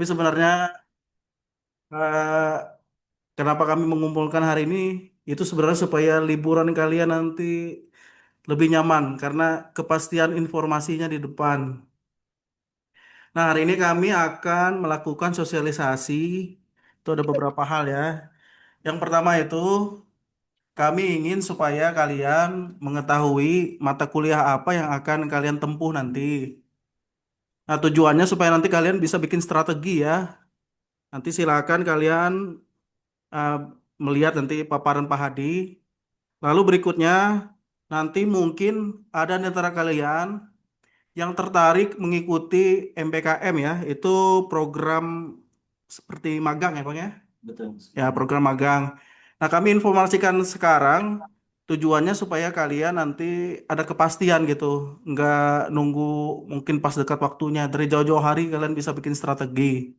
sebenarnya eh, kenapa kami mengumpulkan hari ini itu sebenarnya supaya liburan kalian nanti lebih nyaman karena kepastian informasinya di depan. Nah, hari ini kami akan melakukan sosialisasi. Itu ada beberapa hal ya. Yang pertama itu kami ingin supaya kalian mengetahui mata kuliah apa yang akan kalian tempuh nanti. Nah, tujuannya supaya nanti kalian bisa bikin strategi ya. Nanti silakan kalian eh, melihat nanti paparan Pak Hadi. Lalu berikutnya, nanti mungkin ada di antara kalian yang tertarik mengikuti MPKM ya, itu program seperti magang ya Bang ya? Betul. Ya, program magang. Nah, kami informasikan sekarang tujuannya supaya kalian nanti ada kepastian gitu, nggak nunggu mungkin pas dekat waktunya. Dari jauh-jauh hari kalian bisa bikin strategi.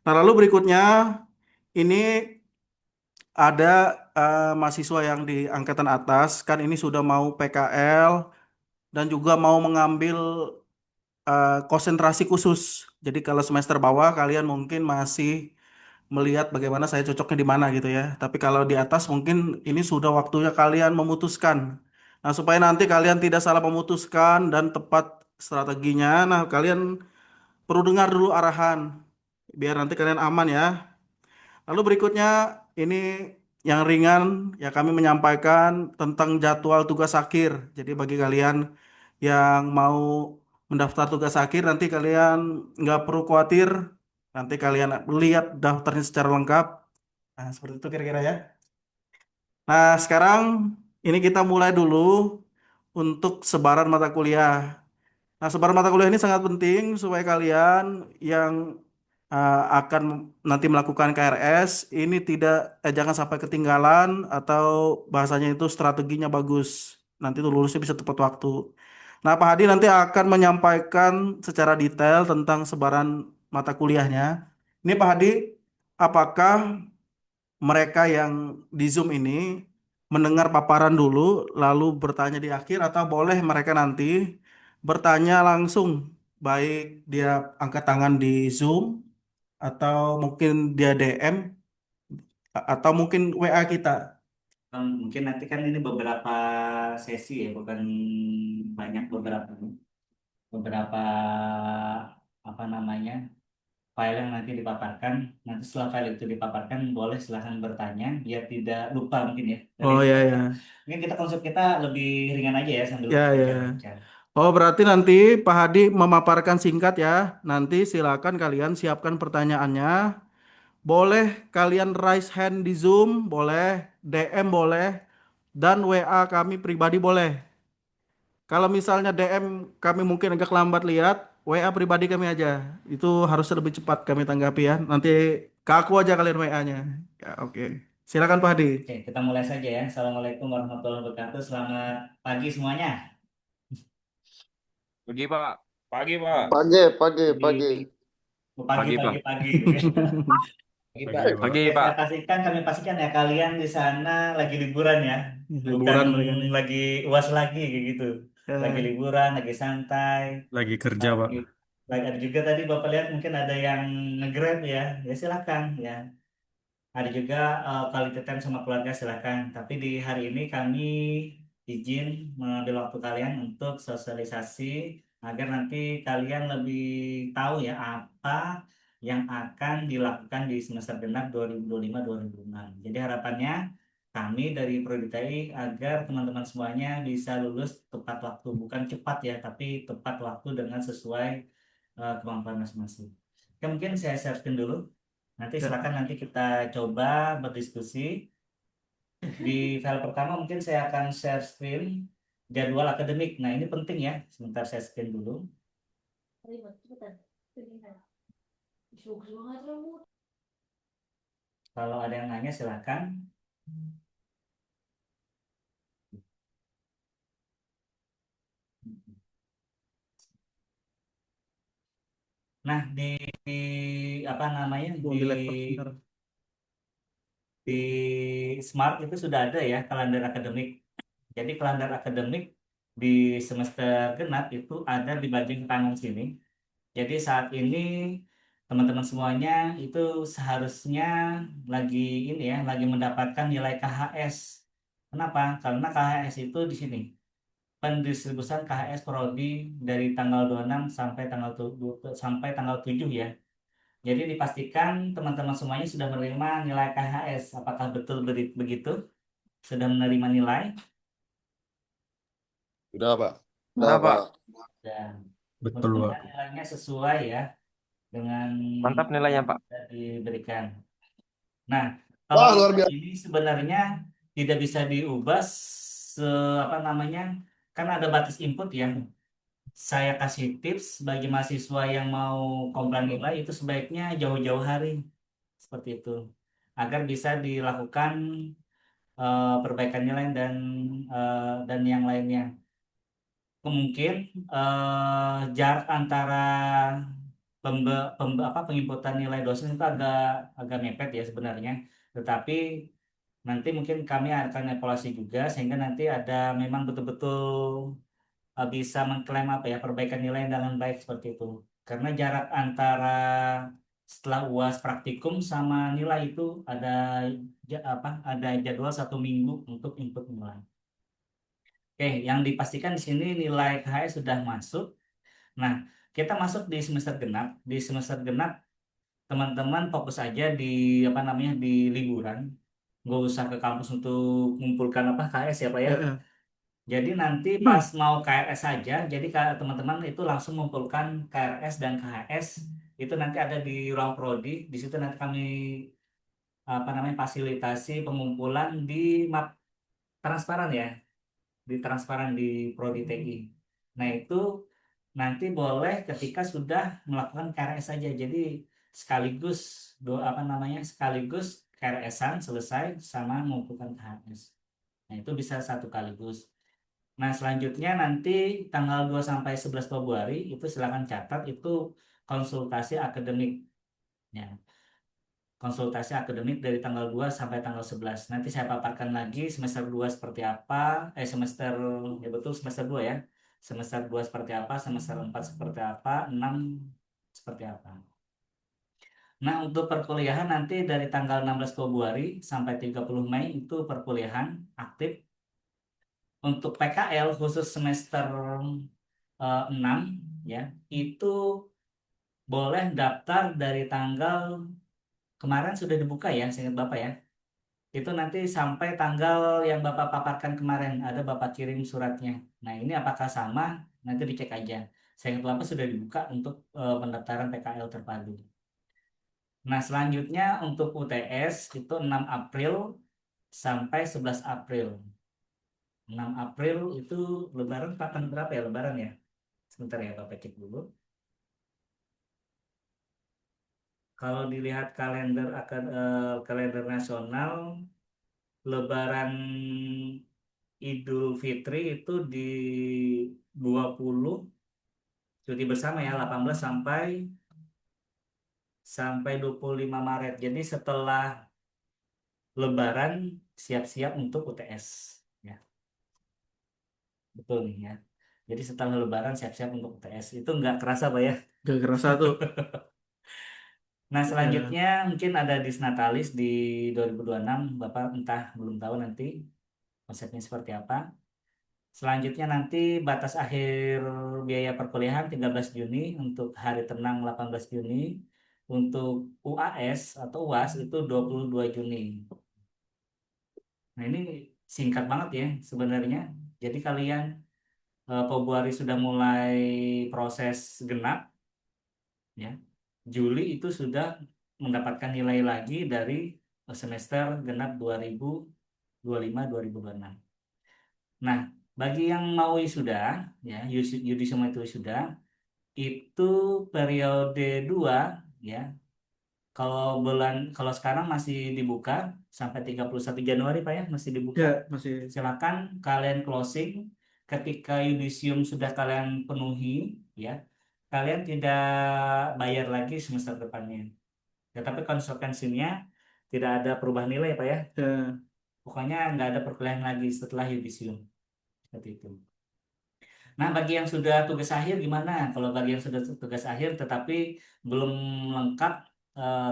Nah, lalu berikutnya ini ada mahasiswa yang di angkatan atas, kan ini sudah mau PKL dan juga mau mengambil konsentrasi khusus. Jadi kalau semester bawah kalian mungkin masih melihat bagaimana saya cocoknya di mana gitu ya. Tapi kalau di atas mungkin ini sudah waktunya kalian memutuskan. Nah, supaya nanti kalian tidak salah memutuskan dan tepat strateginya, nah kalian perlu dengar dulu arahan biar nanti kalian aman ya. Lalu berikutnya ini yang ringan ya kami menyampaikan tentang jadwal tugas akhir. Jadi bagi kalian yang mau mendaftar tugas akhir nanti kalian nggak perlu khawatir. Nanti kalian lihat daftarnya secara lengkap. Nah, seperti itu kira-kira ya. Nah, sekarang ini kita mulai dulu untuk sebaran mata kuliah. Nah, sebaran mata kuliah ini sangat penting supaya kalian yang akan nanti melakukan KRS ini tidak jangan sampai ketinggalan atau bahasanya itu strateginya bagus. Nanti tuh lulusnya bisa tepat waktu. Nah, Pak Hadi nanti akan menyampaikan secara detail tentang sebaran mata kuliahnya. Ini Pak Hadi, apakah mereka yang di Zoom ini mendengar paparan dulu, lalu bertanya di akhir, atau boleh mereka nanti bertanya langsung, baik dia angkat tangan di Zoom, atau mungkin dia DM, atau mungkin WA kita. Mungkin nanti kan ini beberapa sesi ya, bukan banyak, beberapa beberapa apa namanya file yang nanti dipaparkan. Nanti setelah file itu dipaparkan, boleh silahkan bertanya biar tidak lupa mungkin ya dari Oh ya dipaparkan. ya, Mungkin kita konsep kita lebih ringan aja ya sambil ya ya. baca-baca. Oh berarti nanti Pak Hadi memaparkan singkat ya. Nanti silakan kalian siapkan pertanyaannya. Boleh kalian raise hand di Zoom, boleh DM boleh, dan WA kami pribadi boleh. Kalau misalnya DM kami mungkin agak lambat lihat, WA pribadi kami aja. Itu harus lebih cepat kami tanggapi ya. Nanti ke aku aja kalian WA-nya. Ya, oke. Silakan Pak Hadi. Oke, kita mulai saja ya. Assalamualaikum warahmatullahi wabarakatuh. Selamat pagi semuanya. Pagi Pak. Pagi Pak. Pagi, pagi, pagi. Di pagi Pagi pagi Pak. pagi gitu ya. Pagi Pagi Pak. Pagi Oke, Pak. kami pastikan ya kalian di sana lagi liburan ya, bukan Liburan mereka nih. lagi UAS lagi kayak gitu. Lagi Ya, liburan, lagi santai. Lagi kerja Pak. Lagi, lagi ada juga tadi Bapak lihat mungkin ada yang nge-grab ya, ya silakan ya. Ada juga quality time sama keluarga silakan. Tapi di hari ini kami izin mengambil waktu kalian untuk sosialisasi agar nanti kalian lebih tahu ya apa yang akan dilakukan di semester genap 2025-2026. Jadi harapannya kami dari Prodi TI agar teman-teman semuanya bisa lulus tepat waktu, bukan cepat ya, tapi tepat waktu dengan sesuai kemampuan masing-masing. Oke, mungkin saya sharein dulu. Nanti ya. silakan nanti kita coba berdiskusi. Di file pertama mungkin saya akan share screen jadwal akademik. Nah, ini penting ya. Sebentar saya screen dulu. Kalau ada yang nanya silakan. Nah, di apa namanya? Mau di laptop sebentar. Di Smart itu sudah ada ya kalender akademik. Jadi kalender akademik di semester genap itu ada di bagian kanan sini. Jadi saat ini teman-teman semuanya itu seharusnya lagi ini ya, lagi mendapatkan nilai KHS. Kenapa? Karena KHS itu di sini pendistribusian KHS prodi dari tanggal 26 sampai sampai tanggal 7 ya. Jadi dipastikan teman-teman semuanya sudah menerima nilai KHS. Apakah betul begitu? Sudah menerima nilai? Udah, Pak. Udah, Pak. Dan Betul, Pak. mudah-mudahan nilainya sesuai ya dengan Mantap nilainya, Pak. yang diberikan. Nah, kalau Wah, luar nilai biasa. ini sebenarnya tidak bisa diubah apa namanya? Kan ada batas input ya. Saya kasih tips bagi mahasiswa yang mau komplain nilai itu sebaiknya jauh-jauh hari seperti itu agar bisa dilakukan perbaikan nilai dan yang lainnya. Mungkin jarak antara penginputan nilai dosen itu agak agak mepet ya sebenarnya. Tetapi nanti mungkin kami akan evaluasi juga sehingga nanti ada memang betul-betul bisa mengklaim apa ya perbaikan nilai dengan baik seperti itu. Karena jarak antara setelah UAS praktikum sama nilai itu ada jadwal 1 minggu untuk input nilai. Oke, yang dipastikan di sini nilai KHS sudah masuk. Nah, kita masuk di semester genap. Di semester genap teman-teman fokus aja di apa namanya di liburan. Nggak usah ke kampus untuk mengumpulkan apa KHS ya Pak ya. Heeh. Jadi nanti pas mau KRS saja, jadi teman-teman itu langsung mengumpulkan KRS dan KHS itu nanti ada di ruang prodi. Di situ nanti kami apa namanya fasilitasi pengumpulan di map transparan ya, di transparan di prodi TI. Nah itu nanti boleh ketika sudah melakukan KRS saja. Jadi sekaligus apa namanya sekaligus KRS-an selesai sama mengumpulkan KHS. Nah itu bisa satu kaligus. Nah, selanjutnya nanti tanggal 2 sampai 11 Februari itu silakan catat itu konsultasi akademik ya. Konsultasi akademik dari tanggal 2 sampai tanggal 11. Nanti saya paparkan lagi semester 2 seperti apa, semester ya betul semester 2 ya. Semester 2 seperti apa, semester 4 seperti apa, 6 seperti apa. Nah, untuk perkuliahan nanti dari tanggal 16 Februari sampai 30 Mei itu perkuliahan aktif. Untuk PKL khusus semester 6 ya itu boleh daftar dari tanggal kemarin sudah dibuka ya seingat Bapak ya itu nanti sampai tanggal yang Bapak paparkan kemarin ada Bapak kirim suratnya. Nah ini apakah sama nanti dicek aja seingat Bapak sudah dibuka untuk pendaftaran PKL terpadu. Nah selanjutnya untuk UTS itu 6 April sampai 11 April. 6 April itu Lebaran tanggal berapa ya Lebaran ya? Sebentar ya Bapak cek dulu. Kalau dilihat kalender nasional, Lebaran Idul Fitri itu di 20 cuti bersama ya 18 sampai sampai 25 Maret. Jadi setelah Lebaran siap-siap untuk UTS ya. Betul nih ya. Jadi setelah Lebaran siap-siap untuk UTS. Itu nggak kerasa Pak ya. Gak kerasa tuh. Nah, Ya. selanjutnya mungkin ada Disnatalis di 2026. Bapak entah belum tahu nanti konsepnya seperti apa. Selanjutnya nanti batas akhir biaya perkuliahan 13 Juni, untuk hari tenang 18 Juni, untuk UAS atau UAS itu 22 Juni. Nah, ini singkat banget ya sebenarnya. Jadi kalian Februari sudah mulai proses genap ya. Juli itu sudah mendapatkan nilai lagi dari semester genap 2025-2026. Nah, bagi yang mau wisuda, ya, Yudi semua itu wisuda, itu periode 2, ya. Kalau sekarang masih dibuka sampai 31 Januari, Pak ya, masih dibuka. Ya, masih. Silakan kalian closing ketika yudisium sudah kalian penuhi, ya. Kalian tidak bayar lagi semester depannya. Ya, tapi konsekuensinya tidak ada perubahan nilai, Pak ya. Ya. Pokoknya nggak ada perkuliahan lagi setelah yudisium. Seperti itu. Nah, bagi yang sudah tugas akhir gimana? Kalau bagi yang sudah tugas akhir tetapi belum lengkap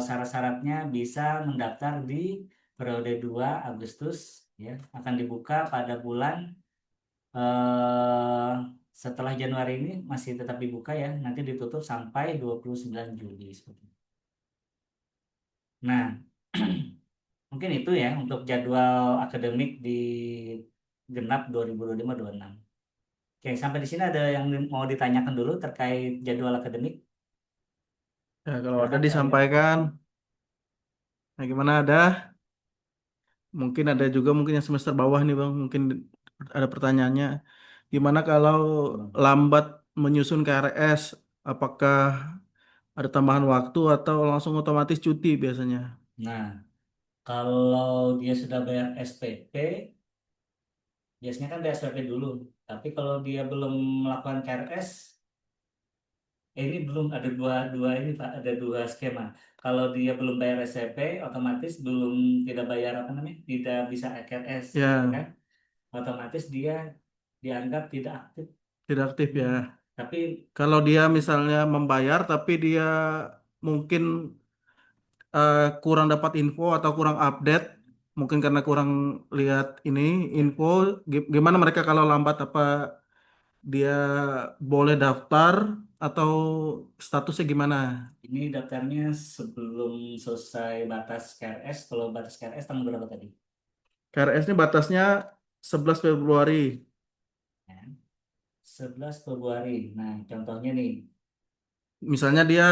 syarat-syaratnya bisa mendaftar di periode 2 Agustus ya. Akan dibuka pada bulan eh, setelah Januari ini masih tetap dibuka ya. Nanti ditutup sampai 29 Juli seperti itu. Nah, mungkin itu ya untuk jadwal akademik di genap 2025-26. Oke, sampai di sini ada yang mau ditanyakan dulu terkait jadwal akademik. Ya, kalau ada Silakan Kak William. disampaikan. Nah, gimana ada? Mungkin ada juga mungkin yang semester bawah nih Bang, mungkin ada pertanyaannya. Gimana kalau lambat menyusun KRS? Apakah ada tambahan waktu atau langsung otomatis cuti biasanya? Nah, kalau dia sudah bayar SPP, biasanya kan bayar SPP dulu. Tapi kalau dia belum melakukan KRS, ini belum ada dua ini Pak, ada dua skema. Kalau dia belum bayar SPP, otomatis belum tidak bayar apa namanya, tidak bisa KRS, gitu Ya, kan? Otomatis dia dianggap tidak aktif. tidak aktif ya. Hmm. Tapi Kalau dia misalnya membayar tapi dia mungkin kurang dapat info atau kurang update, mungkin karena kurang lihat ini info, gimana mereka kalau lambat apa dia boleh daftar atau statusnya gimana? ini daftarnya sebelum selesai batas KRS. Kalau batas KRS tanggal berapa tadi? KRS-nya batasnya 11 Februari. Ya, 11 Februari. Nah, contohnya nih, Misalnya dia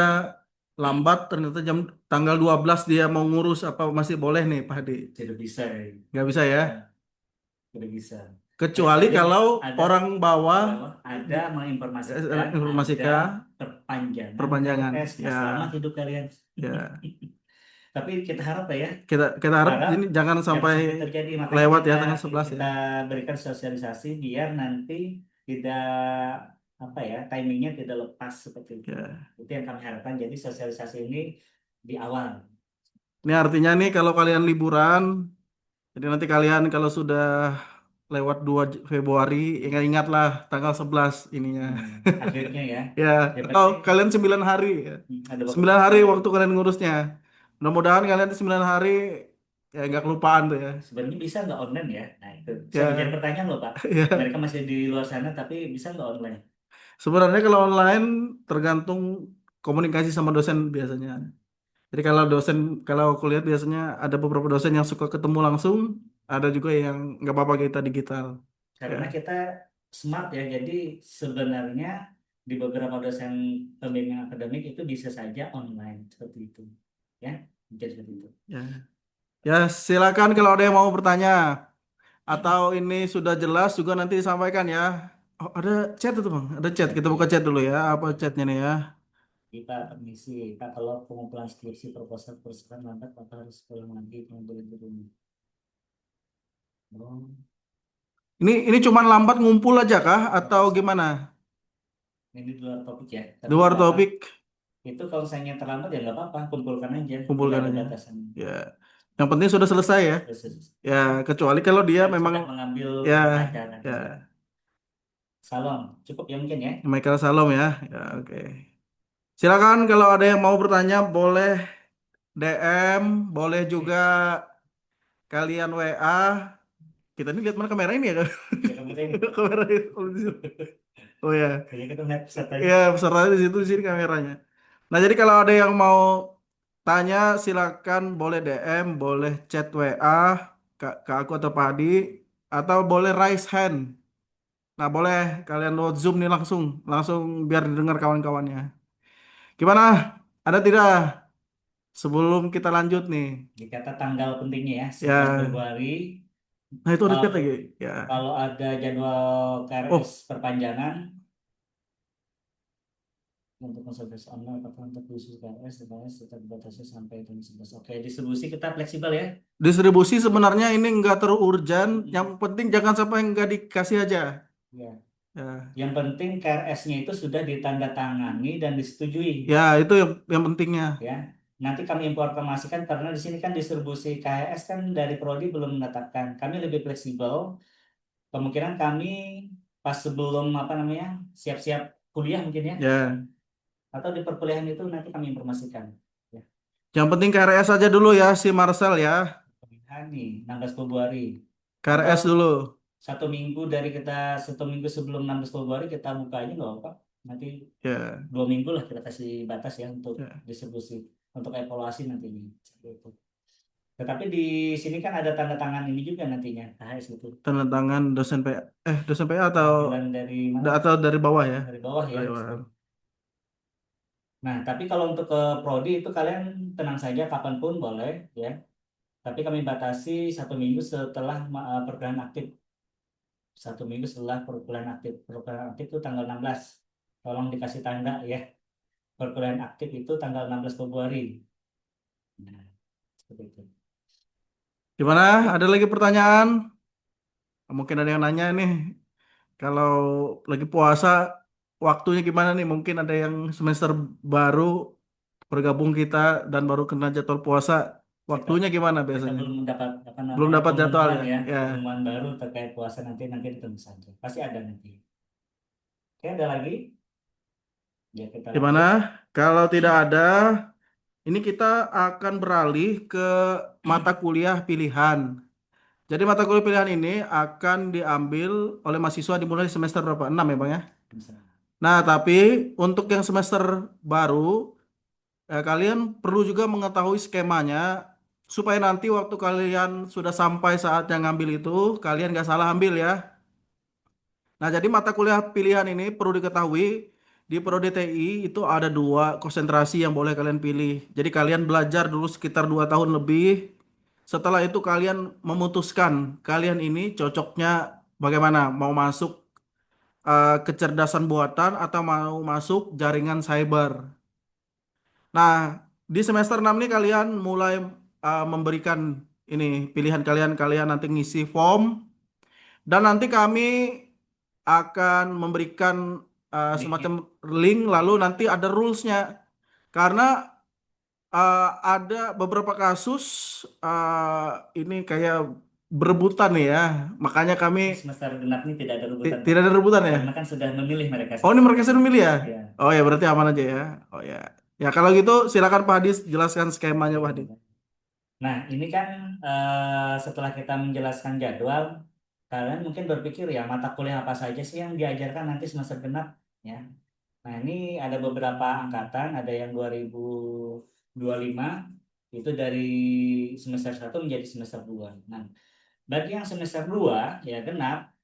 lambat ternyata jam tanggal 12 dia mau ngurus apa masih boleh nih Pak Hadi? tidak bisa ya. Nggak bisa ya. Ya, tidak bisa. Kecuali Kecuali kalau ada orang bawah bahwa ada menginformasikan ada informasikan perpanjangan perpanjangan. KRS. Nah, Ya, selamat hidup kalian. ya. Tapi kita harap lah ya, Kita harap harap ini jangan jangan sampai sampai terjadi. Makanya lewat kita ya tanggal 11 ya. kita berikan sosialisasi biar nanti tidak apa ya timingnya tidak lepas seperti itu. Ya. Itu yang kami harapkan. Jadi sosialisasi ini di awal. Ini artinya nih kalau kalian liburan, jadi nanti kalian kalau sudah lewat 2 Februari, ingat-ingatlah tanggal 11 ininya. Akhirnya ya. Ya, Yang atau penting kalian 9 hari ya. ada waktu. 9 hari waktu kalian ngurusnya. Mudah-mudahan kalian 9 hari ya nggak kelupaan tuh ya. Sebenarnya bisa nggak online ya? Nah itu saya menjadi Ya, pertanyaan loh Pak. ya. Mereka masih di luar sana tapi bisa nggak online? Sebenarnya kalau online tergantung komunikasi sama dosen biasanya. Jadi kalau dosen, kalau aku lihat biasanya ada beberapa dosen yang suka ketemu langsung, ada juga yang nggak apa-apa kita digital. Ya, Karena kita smart ya, jadi sebenarnya di beberapa dosen pembimbing akademik itu bisa saja online seperti itu, ya, jadi seperti itu. ya, ya silakan kalau ada yang mau bertanya atau ini sudah jelas juga nanti disampaikan ya. Oh, ada chat itu bang, ada chat. Kita buka chat dulu ya. Apa chatnya nih ya? Kita permisi, Pak, kalau pengumpulan skripsi proposal perusahaan lambat, Bapak harus pulang lagi mengambil di rumah. Oh, Ini cuman lambat ngumpul aja kah atau gimana? ini di luar topik ya, Di tapi luar nggak apa-apa. topik, Itu kalau misalnya terlambat ya nggak apa-apa, kumpulkan aja, tidak kumpulkan ada aja. batasan. Ya, yang penting sudah selesai ya. Terus Ya, kecuali kalau dia kan memang sudah mengambil ya, acara. ya, Salam, cukup ya mungkin ya. Michael Salom ya. Ya, oke. Silakan kalau ada yang mau bertanya boleh DM, boleh juga kalian WA. Kita ini lihat mana kamera ini ya? Ya kamu ini. Kamera itu. Oh ya, Kayaknya kita lihat pesertanya. ya peserta di sini kameranya. Nah jadi kalau ada yang mau tanya silakan boleh DM, boleh chat WA ke aku atau Pak Hadi, atau boleh raise hand. Nah boleh kalian lewat Zoom nih langsung, langsung biar didengar kawan-kawannya. Gimana? Ada tidak? Sebelum kita lanjut nih, Dikata tanggal pentingnya ya, 11 ya. Februari. Nah itu ada chat Kalau lagi, ya. kalau ada jadwal KRS Oh, perpanjangan untuk konsultasi online apakah untuk khusus KRS sebenarnya tetap dibatasi sampai tanggal 11. Oke, distribusi kita fleksibel ya. distribusi sebenarnya ini enggak terlalu urgent. Yang Mm-mm. penting jangan sampai enggak dikasih aja. Ya. Ya, Yang penting KRS-nya itu sudah ditandatangani dan disetujui ya itu yang pentingnya. ya. Nanti kami informasikan karena di sini kan distribusi KRS kan dari Prodi belum menetapkan. Kami lebih fleksibel. Kemungkinan kami pas sebelum apa namanya siap-siap kuliah mungkin ya, Ya, atau di perkuliahan itu nanti kami informasikan. Ya, yang penting KRS aja dulu ya si Marcel ya. pernikahan nih 16 Februari atau KRS dulu. 1 minggu dari kita 1 minggu sebelum 16 Februari kita buka aja nggak apa, nanti Ya, 2 minggu lah kita kasih batas ya untuk ya. distribusi, untuk evaluasi nantinya. Seperti itu. Tetapi di sini kan ada tanda tangan ini juga nantinya KHS itu. Tanda tangan dosen PA. Dosen PA atau Perwakilan dari mana? atau dari bawah ya? Dari bawah ya. Dari bawah. Nah, tapi kalau untuk ke prodi itu kalian tenang saja kapanpun boleh ya. Tapi kami batasi 1 minggu setelah perkuliahan aktif. 1 minggu setelah perkuliahan aktif. Perkuliahan aktif itu tanggal 16. Tolong dikasih tanda ya. Perkuliahan aktif itu tanggal 16 Februari. Nah, seperti itu. Gimana? Ada lagi pertanyaan? Mungkin ada yang nanya nih. Kalau lagi puasa, waktunya gimana nih? Mungkin ada yang semester baru bergabung kita dan baru kena jadwal puasa. Kita Waktunya gimana kita biasanya? belum mendapat apa Belum namanya dapat jadwal pengumuman ya? ya, Ya. pengumuman baru terkait puasa nanti nanti ditunggu saja. Pasti ada nanti. Oke, ada lagi? Ya kita Gimana? lanjut. Kalau tidak ada, ini kita akan beralih ke mata kuliah pilihan. Jadi mata kuliah pilihan ini akan diambil oleh mahasiswa dimulai semester berapa? 6 ya Bang ya? Bisa. Nah, tapi untuk yang semester baru, kalian perlu juga mengetahui skemanya supaya nanti waktu kalian sudah sampai saatnya ngambil itu, kalian gak salah ambil ya. Nah, jadi mata kuliah pilihan ini perlu diketahui di Prodi TI itu ada dua konsentrasi yang boleh kalian pilih. Jadi kalian belajar dulu sekitar 2 tahun lebih. Setelah itu kalian memutuskan kalian ini cocoknya bagaimana, mau masuk kecerdasan buatan atau mau masuk jaringan cyber. Nah, di semester 6 ini kalian mulai memberikan ini pilihan kalian, kalian nanti ngisi form dan nanti kami akan memberikan Linknya. semacam link lalu nanti ada rulesnya karena ada beberapa kasus ini kayak berebutan nih ya, makanya kami Di semester genap ini tidak ada rebutan, Pak. tidak ada rebutan ya. Karena kan sudah memilih mereka Oh, ini sendiri. mereka sudah milih ya? Ya. Oh ya, berarti aman aja ya. Oh ya. Ya kalau gitu silakan Pak Hadis jelaskan skemanya Pak Hadis. Nah, ini kan setelah kita menjelaskan jadwal, kalian mungkin berpikir ya mata kuliah apa saja sih yang diajarkan nanti semester genap ya. Nah, ini ada beberapa angkatan, ada yang 2025 itu dari semester 1 menjadi semester 2. Nah, bagi yang semester 2 ya genap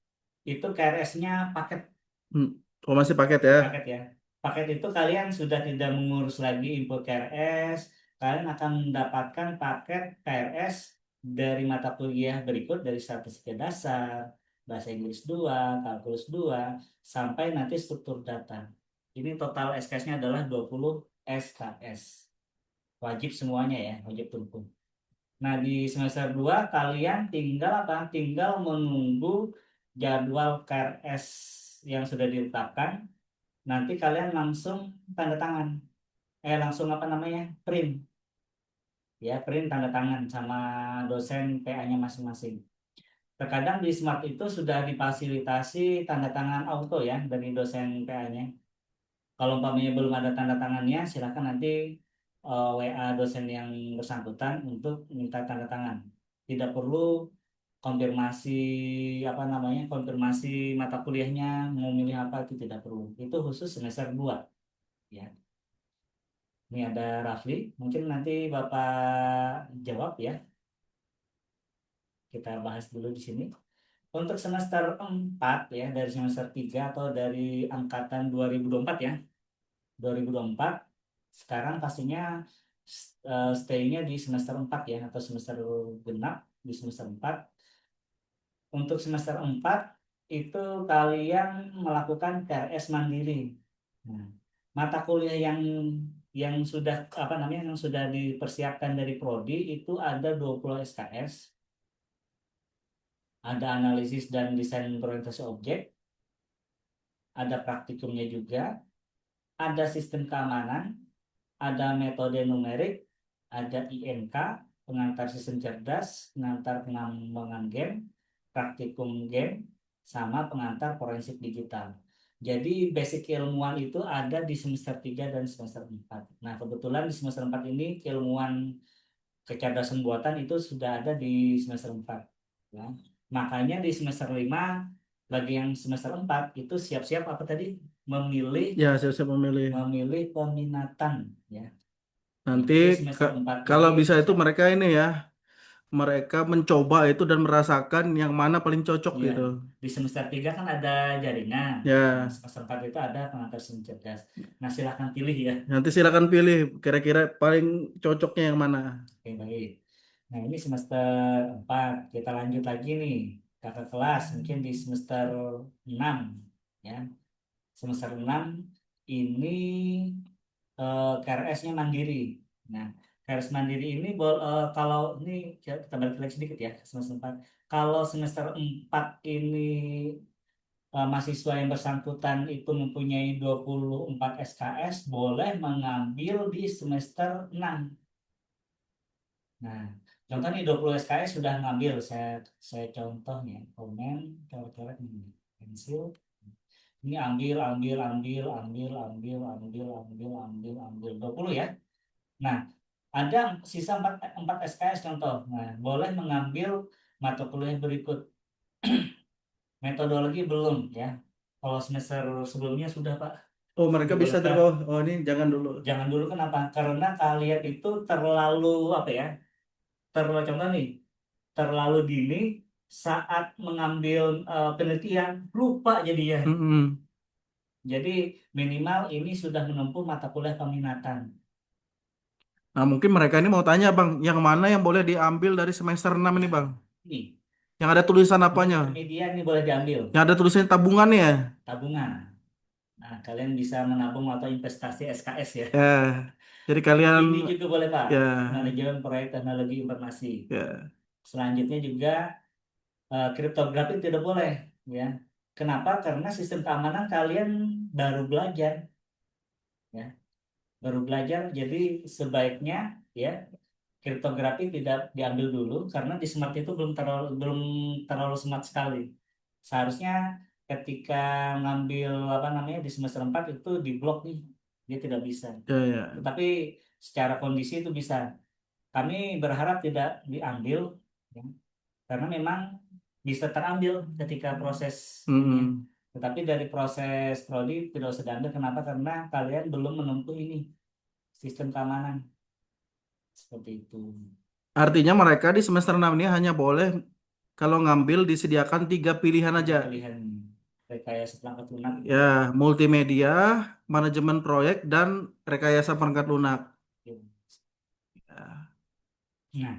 itu KRS-nya paket Hmm. Oh masih paket ya? paket ya. Paket itu kalian sudah tidak mengurus lagi input KRS, kalian akan mendapatkan paket KRS dari mata kuliah berikut dari statistika dasar, bahasa Inggris 2, kalkulus 2, sampai nanti struktur data. Ini total SKS-nya adalah 20 SKS. Wajib semuanya ya, wajib tumpul. Nah, di semester 2 kalian tinggal apa? Tinggal menunggu jadwal KRS yang sudah ditetapkan. Nanti kalian langsung tanda tangan. Langsung apa namanya? Print. Ya, print tanda tangan sama dosen PA-nya masing-masing. Terkadang di Smart itu sudah difasilitasi tanda tangan auto ya dari dosen PA-nya. Kalau umpamanya belum ada tanda tangannya, silakan nanti WA dosen yang bersangkutan untuk minta tanda tangan. Tidak perlu konfirmasi apa namanya? Konfirmasi mata kuliahnya mau milih apa itu tidak perlu. Itu khusus semester 2 ya. Ini ada Rafli, mungkin nanti Bapak jawab ya. Kita bahas dulu di sini. Untuk semester 4 ya, dari semester 3 atau dari angkatan 2024 ya. 2024 sekarang pastinya stay-nya di semester 4 ya atau semester genap di semester 4. Untuk semester 4 itu kalian melakukan KRS mandiri. Nah, mata kuliah yang sudah apa namanya yang sudah dipersiapkan dari prodi itu ada 20 SKS, ada analisis dan desain berorientasi objek, ada praktikumnya juga, ada sistem keamanan, ada metode numerik, ada INK, pengantar sistem cerdas, pengantar pengembangan game, praktikum game, sama pengantar forensik digital. Jadi basic keilmuan itu ada di semester 3 dan semester 4. Nah, kebetulan di semester 4 ini keilmuan kecerdasan buatan itu sudah ada di semester 4. Ya. Makanya di semester 5 bagi yang semester 4 itu siap-siap apa tadi? Memilih Ya, siap-siap memilih. memilih peminatan ya. Nanti Jadi semester ka- 4 kalau ini bisa itu siap. mereka ini ya, mereka mencoba itu dan merasakan yang mana paling cocok Iya, gitu. di semester 3 kan ada jaringan. Nah, Ya, semester 4 itu ada pengantar sim cerdas. Nah, silahkan pilih ya. nanti silakan pilih kira-kira paling cocoknya yang mana. Oke, baik. Nah, ini semester 4. Kita lanjut lagi nih. Kakak kelas mungkin di semester 6 ya. Semester 6 ini KRS-nya mandiri. Nah, KRS mandiri ini kalau ini kita balik lagi sedikit ya ke semester 4. Kalau semester 4 ini mahasiswa yang bersangkutan itu mempunyai 24 SKS boleh mengambil di semester 6. Nah, contoh nih 20 SKS sudah ngambil. Saya contohnya komen coret-coret ini pensil. Ini ambil, ambil, ambil, ambil, ambil, ambil, ambil, ambil, ambil 20 ya. Nah, ada sisa 4 SKS contoh. Nah, boleh mengambil mata kuliah berikut. Metodologi belum ya. Kalau semester sebelumnya sudah, Pak. Oh, mereka bisa dari Dibolehkan. bawah. Oh, ini jangan dulu. Jangan dulu kenapa? Karena kalian itu terlalu apa ya? Terlalu contoh nih, terlalu dini saat mengambil penelitian lupa jadi ya. Mm-mm. Jadi minimal ini sudah menempuh mata kuliah peminatan. Nah, mungkin mereka ini mau tanya, Bang, yang mana yang boleh diambil dari semester 6 ini, Nah, Bang? ini Yang ada tulisan apanya? multimedia ini boleh diambil Yang ada tulisan tabungannya ya? tabungan. Nah, kalian bisa menabung atau investasi SKS ya. Ya. Jadi kalian Ini juga boleh Pak, ya, manajemen proyek teknologi informasi. ya, Selanjutnya juga kriptografi tidak boleh, ya. Kenapa? Karena sistem keamanan kalian baru belajar, ya, baru belajar. Jadi sebaiknya ya kriptografi tidak diambil dulu karena di smart itu belum terlalu smart sekali. Seharusnya ketika ngambil apa namanya di semester 4 itu diblok nih, dia tidak bisa. ya, ya. Tetapi secara kondisi itu bisa. Kami berharap tidak diambil, ya, karena memang bisa terambil ketika proses ini ya. Mm-mm. Tetapi dari proses prodi tidak usah diambil. Kenapa? Karena kalian belum menempuh ini sistem keamanan seperti itu. Artinya mereka di semester 6 ini hanya boleh kalau ngambil disediakan 3 pilihan Tiga aja. pilihan rekayasa perangkat lunak. Ya, multimedia, manajemen proyek, dan rekayasa perangkat lunak. Ya, Nah,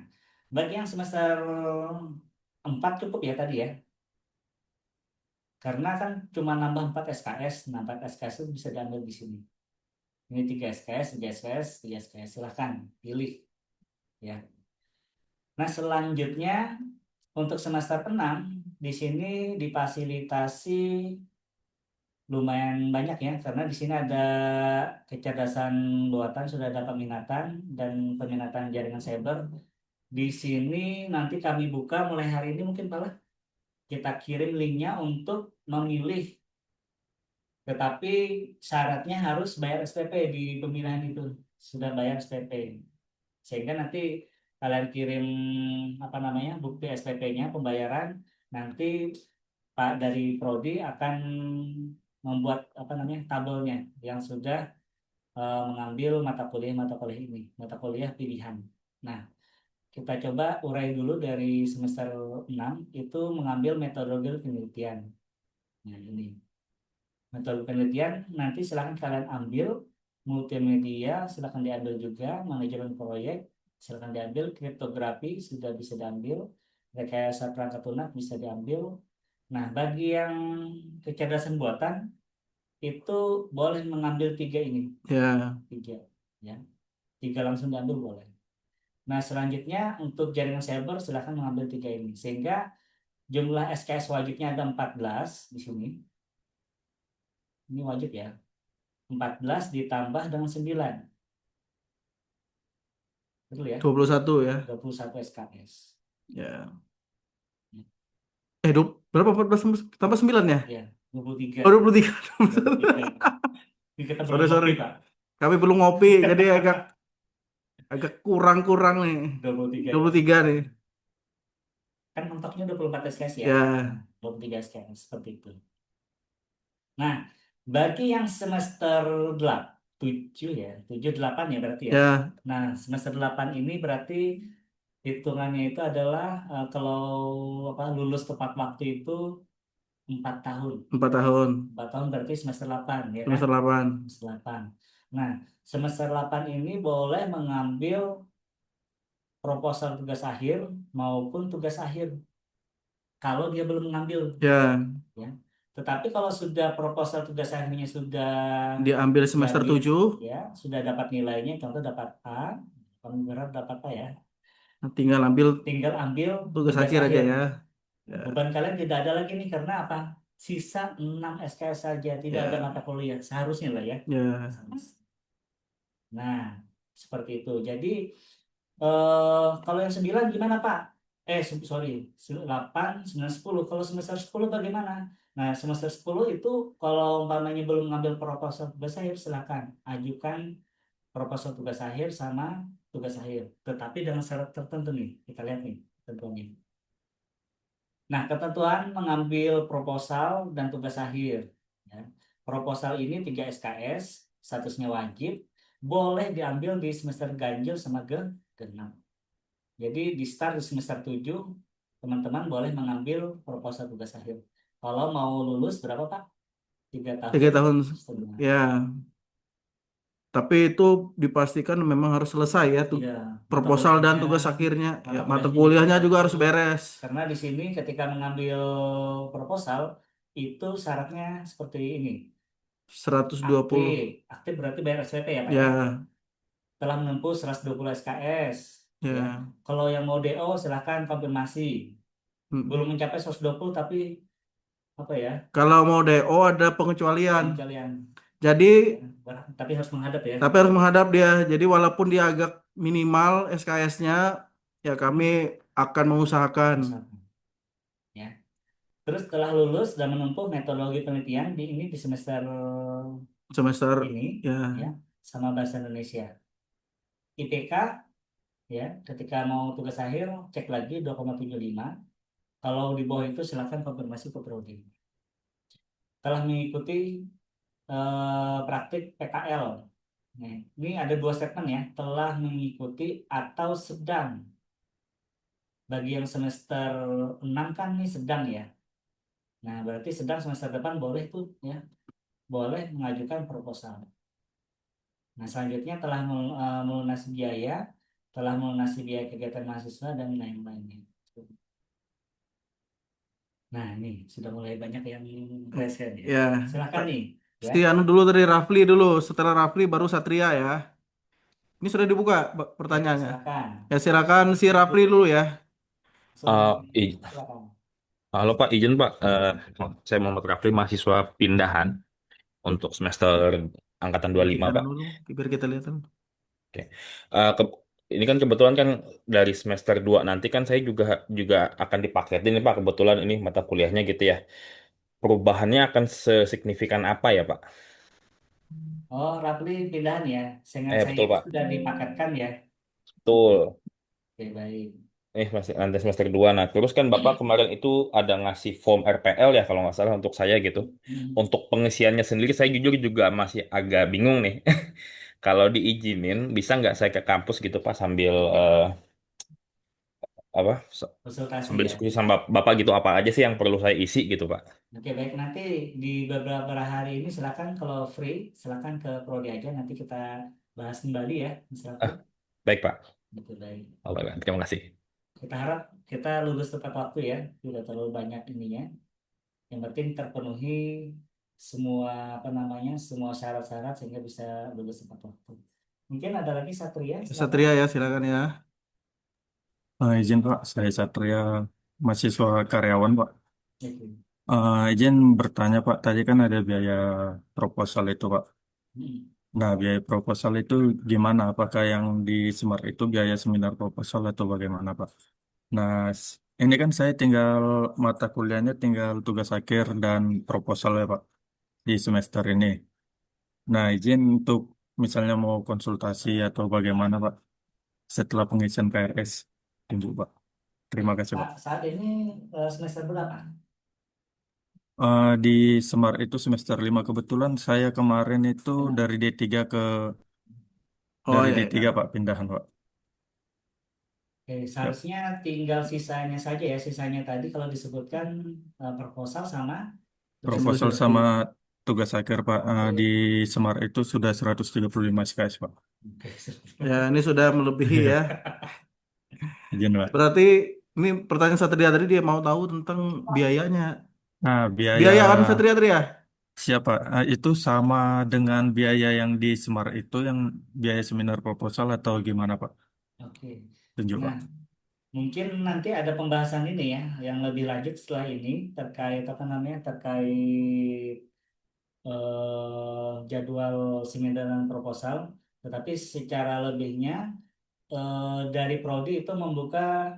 bagi yang semester 4 cukup ya tadi ya. Karena kan cuma nambah 4 SKS, nah 4 SKS itu bisa diambil di sini. Ini 3 SKS, 3 SKS, 3 SKS. Silahkan pilih ya. Nah, selanjutnya untuk semester 6 di sini difasilitasi lumayan banyak ya karena di sini ada kecerdasan buatan, sudah ada peminatan dan peminatan jaringan cyber. Di sini nanti kami buka mulai hari ini mungkin Pak. Kita kirim linknya untuk memilih, tetapi syaratnya harus bayar SPP di pemilihan itu, sudah bayar SPP. Sehingga nanti kalian kirim apa namanya bukti SPP-nya pembayaran, nanti Pak dari Prodi akan membuat apa namanya tabelnya yang sudah mengambil mata kuliah ini, mata kuliah pilihan. Nah, kita coba urai dulu dari semester 6 itu mengambil metodologi penelitian. Nah, ini metode penelitian nanti silakan kalian ambil, multimedia silakan diambil juga, manajemen proyek silakan diambil, kriptografi sudah bisa diambil, rekayasa perangkat lunak bisa diambil. Nah, bagi yang kecerdasan buatan itu boleh mengambil 3 ini, ya. 3 ya, 3 langsung diambil boleh. Nah, selanjutnya untuk jaringan cyber silakan mengambil 3 ini sehingga jumlah SKS wajibnya ada 14 di sini. Ini wajib ya. 14 ditambah dengan 9. Betul ya? 21 ya. 21 SKS. Ya. Berapa 14 tambah 9 ya? Ya, 23. Oh, 23. 23. Ini kita belum Sorry, sorry. ngopi, Pak. Kami belum ngopi, jadi agak agak kurang-kurang nih. 23 ya. 23 nih. Kan mentoknya 24 SKS ya. Nah, Ya, 23 SKS seperti itu. Nah, bagi yang semester 8, 7 ya, 7 8 ya berarti ya. ya, Nah, semester 8 ini berarti hitungannya itu adalah kalau apa lulus tepat waktu itu 4 tahun. 4 tahun. 4 tahun berarti semester 8 ya kan? Semester 8. Semester 8. Nah, semester 8 ini boleh mengambil proposal tugas akhir maupun tugas akhir kalau dia belum mengambil Ya, ya. Tetapi kalau sudah proposal tugas akhirnya sudah diambil semester jadi 7. ya, sudah dapat nilainya, contoh dapat A, paling berat dapat A ya. Tinggal ambil Tinggal ambil tugas tugas akhir aja akhir. ya. Ya, Beban kalian tidak ada lagi nih karena apa? Sisa 6 SKS saja, tidak ada ya, mata kuliah. Seharusnya lah ya. ya. Nah, seperti itu. Jadi kalau yang 9 gimana Pak? Sorry, 8, 9, 10. Kalau semester 10 bagaimana? Nah, semester 10 itu kalau umpamanya belum ngambil proposal tugas akhir, silakan ajukan proposal tugas akhir sama tugas akhir. Tetapi dengan syarat tertentu nih, kita lihat nih tentunya. Nah, ketentuan mengambil proposal dan tugas akhir. Ya. Proposal ini 3 SKS, statusnya wajib, boleh diambil di semester ganjil sama genap. Jadi di start di semester 7, teman-teman boleh mengambil proposal tugas akhir. Kalau mau lulus berapa Pak? 3 3 tahun tahun. setengah. Ya, tapi itu dipastikan memang harus selesai ya tuh Iya, proposal dan metodologinya, tugas akhirnya. Ya, mata mata kuliahnya juga kuliahnya juga harus satu. beres. Karena di sini ketika mengambil proposal, itu syaratnya seperti ini. 120. Aktif, aktif berarti bayar SPP ya Pak ya. Ya, Telah menempuh 120 SKS. Ya. ya. Kalau yang mau DO silahkan konfirmasi. Mm. Belum mencapai 120 tapi apa ya? Kalau mau DO ada pengecualian. Kalian. Jadi, Ya, tapi harus menghadap ya. tapi harus menghadap dia. Jadi walaupun dia agak minimal SKS-nya, ya kami akan mengusahakan Misalkan, ya. Terus setelah lulus dan menempuh metodologi penelitian ini di semester semester ini ya ya sama bahasa Indonesia. IPK ya ketika mau tugas akhir cek lagi 2,75. Kalau di bawah itu silakan konfirmasi ke prodi. Telah mengikuti praktik PKL. Nah, ini ada 2 segmen ya, telah mengikuti atau sedang. Bagi yang semester 6 kan nih sedang ya. Nah, berarti sedang semester depan boleh tuh ya, boleh mengajukan proposal. Nah, selanjutnya telah melunasi biaya, telah melunasi biaya kegiatan mahasiswa dan lain-lainnya. Nah, ini sudah mulai banyak yang resen ya. ya. Silakan nih, ya. Pasti anu dulu dari Rafli dulu. Setelah Rafli baru Satria ya. Ini sudah dibuka Ya, pertanyaannya. silakan. Ya silakan si Rafli dulu ya. Langsung I- silakan. Halo Pak, izin Pak. Saya Muhammad Rafli, mahasiswa pindahan untuk semester angkatan Di 25 anu Pak. dulu biar kita lihat dulu. Oke. Ini kan kebetulan kan dari semester 2 nanti kan saya juga juga akan dipaketin nih Pak. Kebetulan ini mata kuliahnya gitu ya. Perubahannya akan sesignifikan apa ya Pak? Oh, Rapli pindahan ya. Seingat saya Betul itu Pak. sudah dipaketkan ya. Betul. Oke, baik. Masih nanti semester 2. Nah, terus kan Bapak kemarin itu ada ngasih form RPL ya kalau nggak salah untuk saya gitu. Hmm. Untuk pengisiannya sendiri saya jujur juga masih agak bingung nih. Kalau diizinin, bisa nggak saya ke kampus gitu Pak sambil apa? Konsultasi Sambil ya. diskusi sama Bapak gitu apa aja sih yang perlu saya isi gitu Pak? Oke, baik. Nanti di beberapa hari ini silakan kalau free, silakan ke prodi aja. Nanti kita bahas kembali ya, Mas Rapli. Ah, baik Pak. Betul, baik. Oh, baik, Pak. Terima kasih. Kita harap kita lulus tepat waktu ya. Tidak terlalu banyak ininya. Yang penting terpenuhi semua apa namanya, semua syarat-syarat sehingga bisa lulus tepat waktu. Mungkin ada lagi Satria, silakan. Satria ya silakan ya. Izin Pak, saya Satria, mahasiswa karyawan Pak. Oke. Izin bertanya Pak, tadi kan ada biaya proposal itu Pak. Hmm. Nah, biaya proposal itu gimana? Apakah yang di Smart itu biaya seminar proposal atau bagaimana Pak? Nah, ini kan saya tinggal mata kuliahnya tinggal tugas akhir dan proposal ya Pak di semester ini. Nah, izin untuk misalnya mau konsultasi atau bagaimana Pak setelah pengisian KRS. Tunggu Pak. Terima kasih Pak. Saat ini semester berapa? Di Semar itu semester 5 kebetulan saya kemarin itu Lima. dari D3 ke Oh dari ya, D3 ya. Pak pindahan Pak. Oke, Ya, seharusnya tinggal sisanya saja ya. Sisanya tadi kalau disebutkan proposal sama tugas proposal akhir. Tugas sama akhir. tugas akhir Pak. Di Oke. Semar itu sudah 135 SKS Pak. Oke. Ya, ini sudah melebihi ya. Izin Pak. Berarti ini pertanyaan Satria tadi dia mau tahu tentang biayanya. Nah, biaya Biaya kan Satria tadi ya? siapa? Itu sama dengan biaya yang di Semar itu yang biaya seminar proposal atau gimana Pak? Oke. Tunjuk Nah, Pak. mungkin nanti ada pembahasan ini ya, yang lebih lanjut setelah ini terkait apa namanya, terkait jadwal seminar dan proposal. Tetapi secara lebihnya dari Prodi itu membuka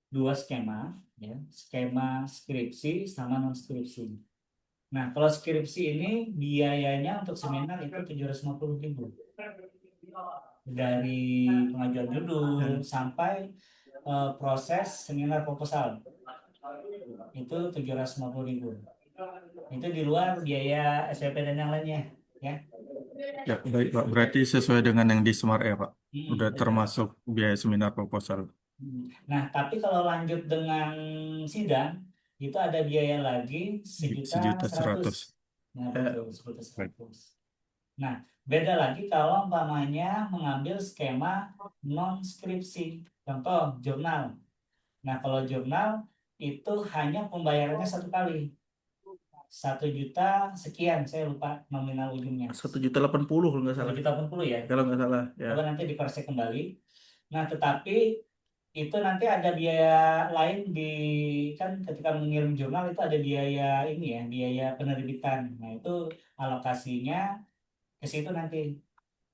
dua skema, ya, skema skripsi sama non skripsi. Nah, kalau skripsi ini biayanya untuk seminar itu 750.000 dari pengajuan judul Ya. sampai proses seminar proposal itu 750.000. Itu di luar biaya SPP dan yang lainnya, ya. Ya, baik Pak. Berarti sesuai dengan yang di Semar ya Pak. Udah Betul. termasuk biaya seminar proposal. Nah, tapi kalau lanjut dengan sidang itu ada biaya lagi sejuta Sejuta seratus. seratus. Nah, Ya. betul, sejuta Baik. seratus. Nah, beda lagi kalau umpamanya mengambil skema non skripsi, contoh jurnal. Nah, kalau jurnal itu hanya pembayarannya satu kali, 1 juta sekian, saya lupa nominal ujungnya. 1,80 juta kalau nggak satu salah. juta 80 ya. Kalau nggak salah, ya. Coba nanti dikoreksi kembali. Nah, tetapi itu nanti ada biaya lain di, kan ketika mengirim jurnal itu ada biaya ini ya, biaya penerbitan. Nah, itu alokasinya ke situ nanti.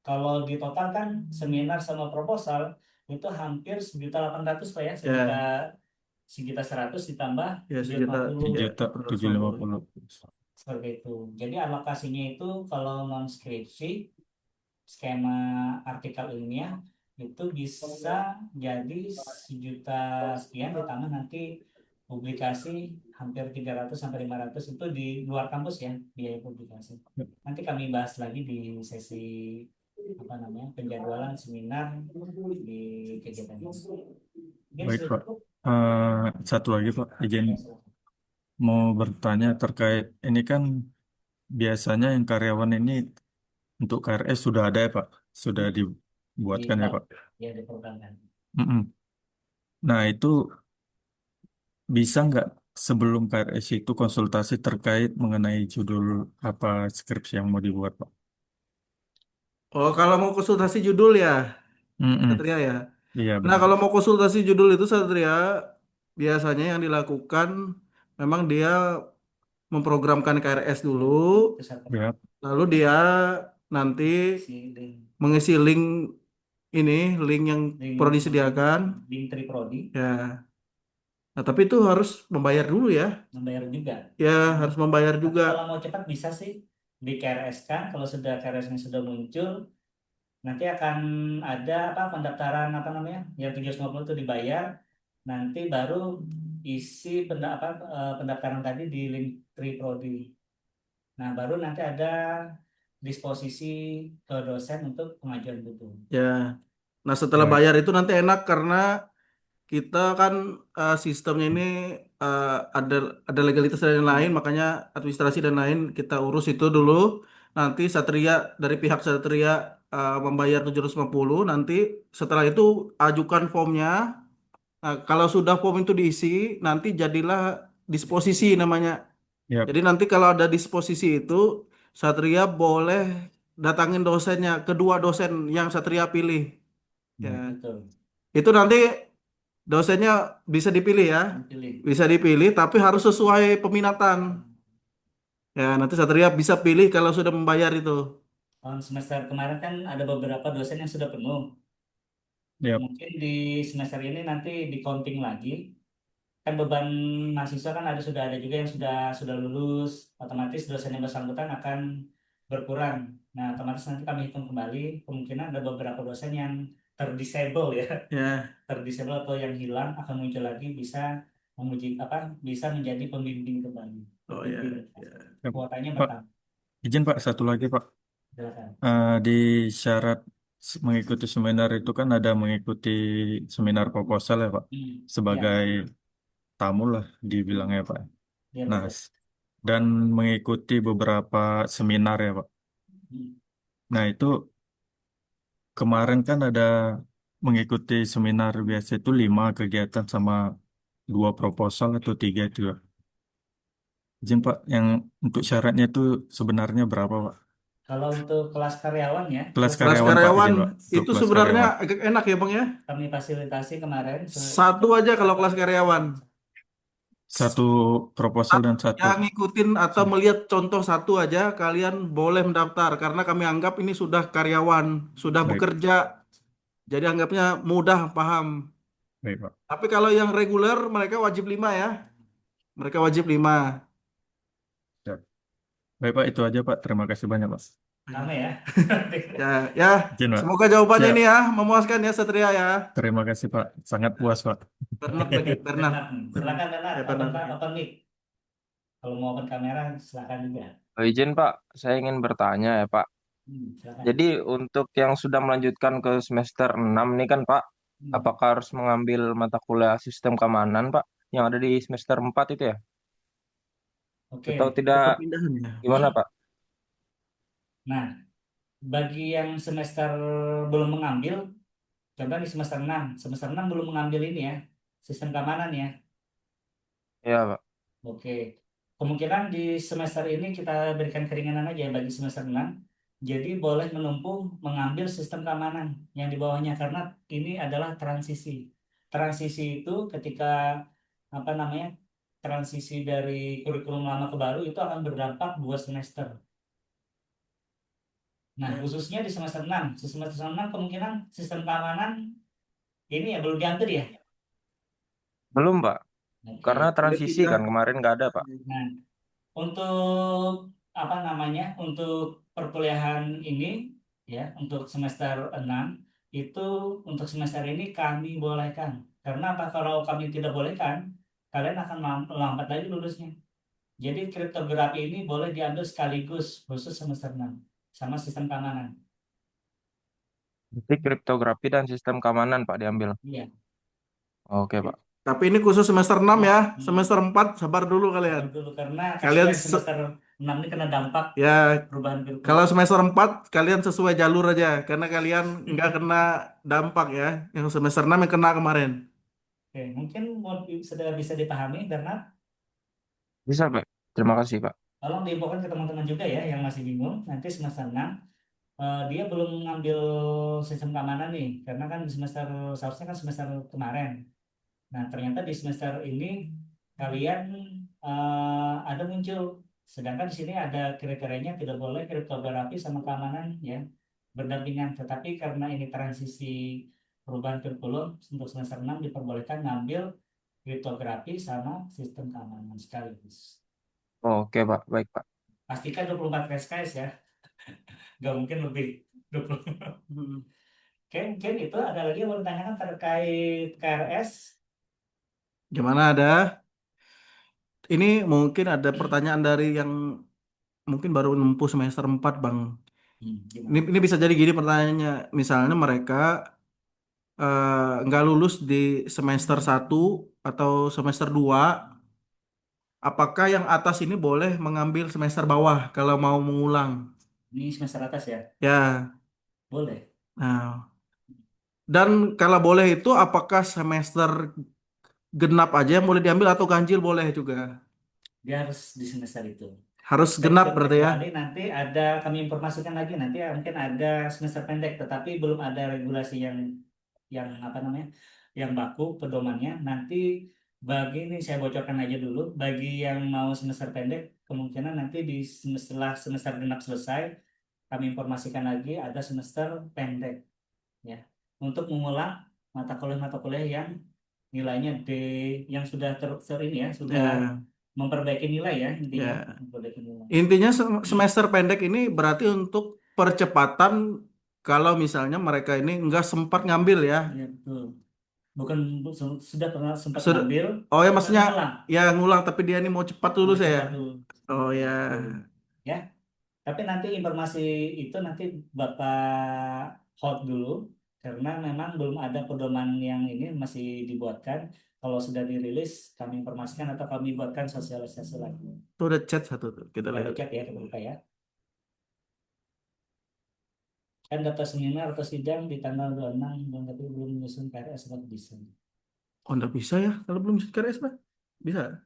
Kalau di total kan seminar sama proposal itu hampir 1.800.000 Pak ya, Ya, sejuta 100 ditambah ya tujuh ratus sejuta, lima puluh ya, Sejuta tujuh lima 750. puluh. seperti itu. Jadi alokasinya itu kalau non skripsi skema artikel ilmiah itu bisa jadi 1 juta sekian ditambah nanti publikasi hampir 300 sampai 500 itu di luar kampus ya biaya publikasi. Nanti kami bahas lagi di sesi apa namanya penjadwalan seminar di kegiatan ini. Mungkin Baik sudah Pak. cukup. Satu lagi Pak. Izin Ya, silakan. mau bertanya terkait ini kan biasanya yang karyawan ini untuk KRS sudah ada ya Pak. Sudah Di dibuatkan ya Pak. ya diprogramkan. Mm-mm. Nah itu bisa nggak sebelum KRS itu konsultasi terkait mengenai judul apa skripsi yang mau dibuat Pak? Oh, kalau mau konsultasi judul ya, Mm-mm. Satria ya. Iya Nah, benar. kalau mau konsultasi judul itu Satria, biasanya yang dilakukan memang dia memprogramkan KRS dulu, Itu satu Ya. lalu dia nanti si link mengisi link ini, link yang link perlu disediakan. link Triprodi Ya, nah tapi itu harus membayar dulu ya. membayar juga. Ya, Nah, harus membayar tapi juga. kalau mau cepat bisa sih di KRS kan, kalau sudah KRS-nya sudah muncul, nanti akan ada apa pendaftaran apa namanya, yang 750 itu dibayar, nanti baru isi pendaftaran tadi di link Triprodi. Nah, baru nanti ada disposisi ke dosen untuk pengajuan buku. Ya. Nah, setelah Baik. bayar itu nanti enak karena kita kan sistemnya ini eh, ada ada legalitas dan lain-lain, makanya administrasi dan lain kita urus itu dulu. Nanti Satria dari pihak Satria membayar 750. Nanti setelah itu ajukan formnya. Nah, kalau sudah form itu diisi, nanti jadilah disposisi namanya. Ya. Jadi nanti kalau ada disposisi itu, Satria boleh datangin dosennya, kedua dosen yang Satria pilih. Ya, Baik. Betul, itu nanti dosennya bisa dipilih ya, pilih. bisa dipilih, tapi harus sesuai peminatan. Ya, nanti Satria bisa pilih kalau sudah membayar itu. Tahun semester kemarin kan ada beberapa dosen yang sudah penuh. Ya. Mungkin di semester ini nanti di counting lagi. kan beban mahasiswa kan sudah ada juga yang sudah lulus, otomatis dosen yang bersangkutan akan berkurang. Nah, otomatis nanti kami hitung kembali, kemungkinan ada beberapa dosen yang terdisable ya, Ya, terdisable atau yang hilang akan muncul lagi, bisa bisa menjadi pembimbing kembali. oh ya, Pembimbing. ya. Ya, Kuotanya Pak, bertambah. izin Pak, satu lagi Pak. Silakan. Di syarat mengikuti seminar itu kan ada mengikuti seminar proposal ya Pak, Ya, sebagai tamu lah hmm, dibilangnya Pak. ya Nah, betul. dan mengikuti beberapa seminar ya Pak. Hmm. Nah, itu kemarin kan ada mengikuti seminar biasa itu 5 kegiatan sama 2 proposal atau 3 itu ya. Izin Pak, yang untuk syaratnya itu sebenarnya berapa Pak? Kalau untuk kelas karyawan ya, Kelas Kelas karyawan Pak, karyawan izin Pak. Untuk itu kelas sebenarnya karyawan. agak enak ya Bang ya. kami fasilitasi kemarin. Satu aja kalau kelas karyawan. Satu proposal dan satu. Yang ngikutin atau melihat contoh satu aja, kalian boleh mendaftar karena kami anggap ini sudah karyawan, sudah Baik, bekerja, jadi anggapnya mudah paham. baik Pak. Tapi kalau yang reguler mereka wajib 5 ya, mereka wajib 5. Siap. Baik Pak, itu aja Pak. Terima kasih banyak Pak. Nama ya. Ya, ya, Izin Pak. semoga jawabannya Siap. ini ya memuaskan ya Satria ya. Terima kasih Pak. Sangat puas Pak. Bernard lagi, Bernard, Bernard, Bernard, silakan Bernard, ya Bernard. open mic. Kalau mau open kamera, silakan juga. Izin Pak, saya ingin bertanya ya Pak. Silakan. Jadi untuk yang sudah melanjutkan ke semester 6 nih kan Pak, Hmm, apakah harus mengambil mata kuliah sistem keamanan Pak yang ada di semester 4 itu ya? Atau Oke. tidak, Perpindahan ya. gimana Pak? Nah, bagi yang semester belum mengambil, contoh di semester 6 belum mengambil ini ya, sistem keamanan ya. Iya Pak. Oke. Kemungkinan di semester ini kita berikan keringanan aja bagi semester 6. Jadi boleh menempuh mengambil sistem keamanan yang di bawahnya karena ini adalah transisi. Transisi itu ketika apa namanya? Transisi dari kurikulum lama ke baru itu akan berdampak 2 semester. Nah, khususnya di semester 6. Di semester 6 kemungkinan sistem keamanan ini ya belum diambil ya. Belum Pak, karena Oke. Boleh transisi pindah. kan kemarin nggak ada Pak. Nah, untuk apa namanya? Untuk perkuliahan ini ya, untuk semester 6 itu untuk semester ini kami bolehkan. Karena apa? Kalau kami tidak bolehkan, kalian akan lambat lagi lulusnya. Jadi kriptografi ini boleh diambil sekaligus khusus semester 6 sama sistem keamanan. Jadi kriptografi dan sistem keamanan Pak diambil. Iya. Oke Pak. Tapi ini khusus semester 6 ya. Hmm. Semester 4 sabar dulu kalian. Sabar dulu karena Kalian kasihan semester 6 ini kena dampak ya perubahan kurikulum. kalau semester 4 kalian sesuai jalur aja karena kalian nggak kena dampak ya. Yang semester 6 yang kena kemarin. Oke, mungkin sudah bisa dipahami karena Bisa Pak. Terima kasih Pak. tolong diinfokan ke teman-teman juga ya yang masih bingung. Nanti semester 6 dia belum ngambil sistem keamanan nih karena kan di semester seharusnya kan semester kemarin. Nah, ternyata di semester ini kalian ada muncul. Sedangkan di sini ada kriterianya tidak boleh kriptografi sama keamanan ya berdampingan. Tetapi karena ini transisi perubahan kurikulum untuk semester 6 diperbolehkan ngambil kriptografi sama sistem keamanan sekaligus. Oke Pak, baik Pak. Pastikan 24 SKS ya. Nggak mungkin lebih 20. Hmm. Oke, mungkin itu ada lagi yang mau ditanyakan terkait KRS. Gimana ada? Ini mungkin ada pertanyaan dari yang mungkin baru nempuh semester 4 Bang. Ini, Gimana? ini bisa jadi gini pertanyaannya. Misalnya mereka nggak lulus di semester 1 atau semester 2, apakah yang atas ini boleh mengambil semester bawah kalau mau mengulang? Ini semester atas ya? Ya, Boleh. nah. Dan kalau boleh itu apakah semester genap aja yang boleh diambil atau ganjil boleh juga? Dia harus di semester itu. Harus genap berarti ya? Kecuali nanti ada kami informasikan lagi nanti ya, mungkin ada semester pendek tetapi belum ada regulasi yang apa namanya yang baku pedomannya. Nanti bagi ini saya bocorkan aja dulu bagi yang mau semester pendek kemungkinan nanti setelah semester genap selesai kami informasikan lagi ada semester pendek ya untuk mengulang mata kuliah yang nilainya D yang sudah ini ya, sudah Ya, memperbaiki nilai ya intinya, ya. memperbaiki nilai. Intinya semester pendek ini berarti untuk percepatan kalau misalnya mereka ini nggak sempat ngambil ya. Ya, betul. Bukan sudah pernah sempat Sudah, ngambil, oh ya tapi maksudnya ngulang, ya ngulang tapi dia ini mau cepat dulu mau saya. cepat dulu. Oh Ya, ya. betul. Ya, tapi nanti informasi itu nanti Bapak hold dulu karena memang belum ada pedoman yang ini masih dibuatkan. Kalau sudah dirilis, kami informasikan atau kami buatkan sosialisasi lagi. Itu udah chat satu tuh kita Ya, lihat. dicek ya, kita buka ya. Kan daftar seminar atau sidang di tanggal 26 dan tapi belum menyusun KRS atau desain. Oh nggak bisa ya kalau belum KRS Pak? Bisa.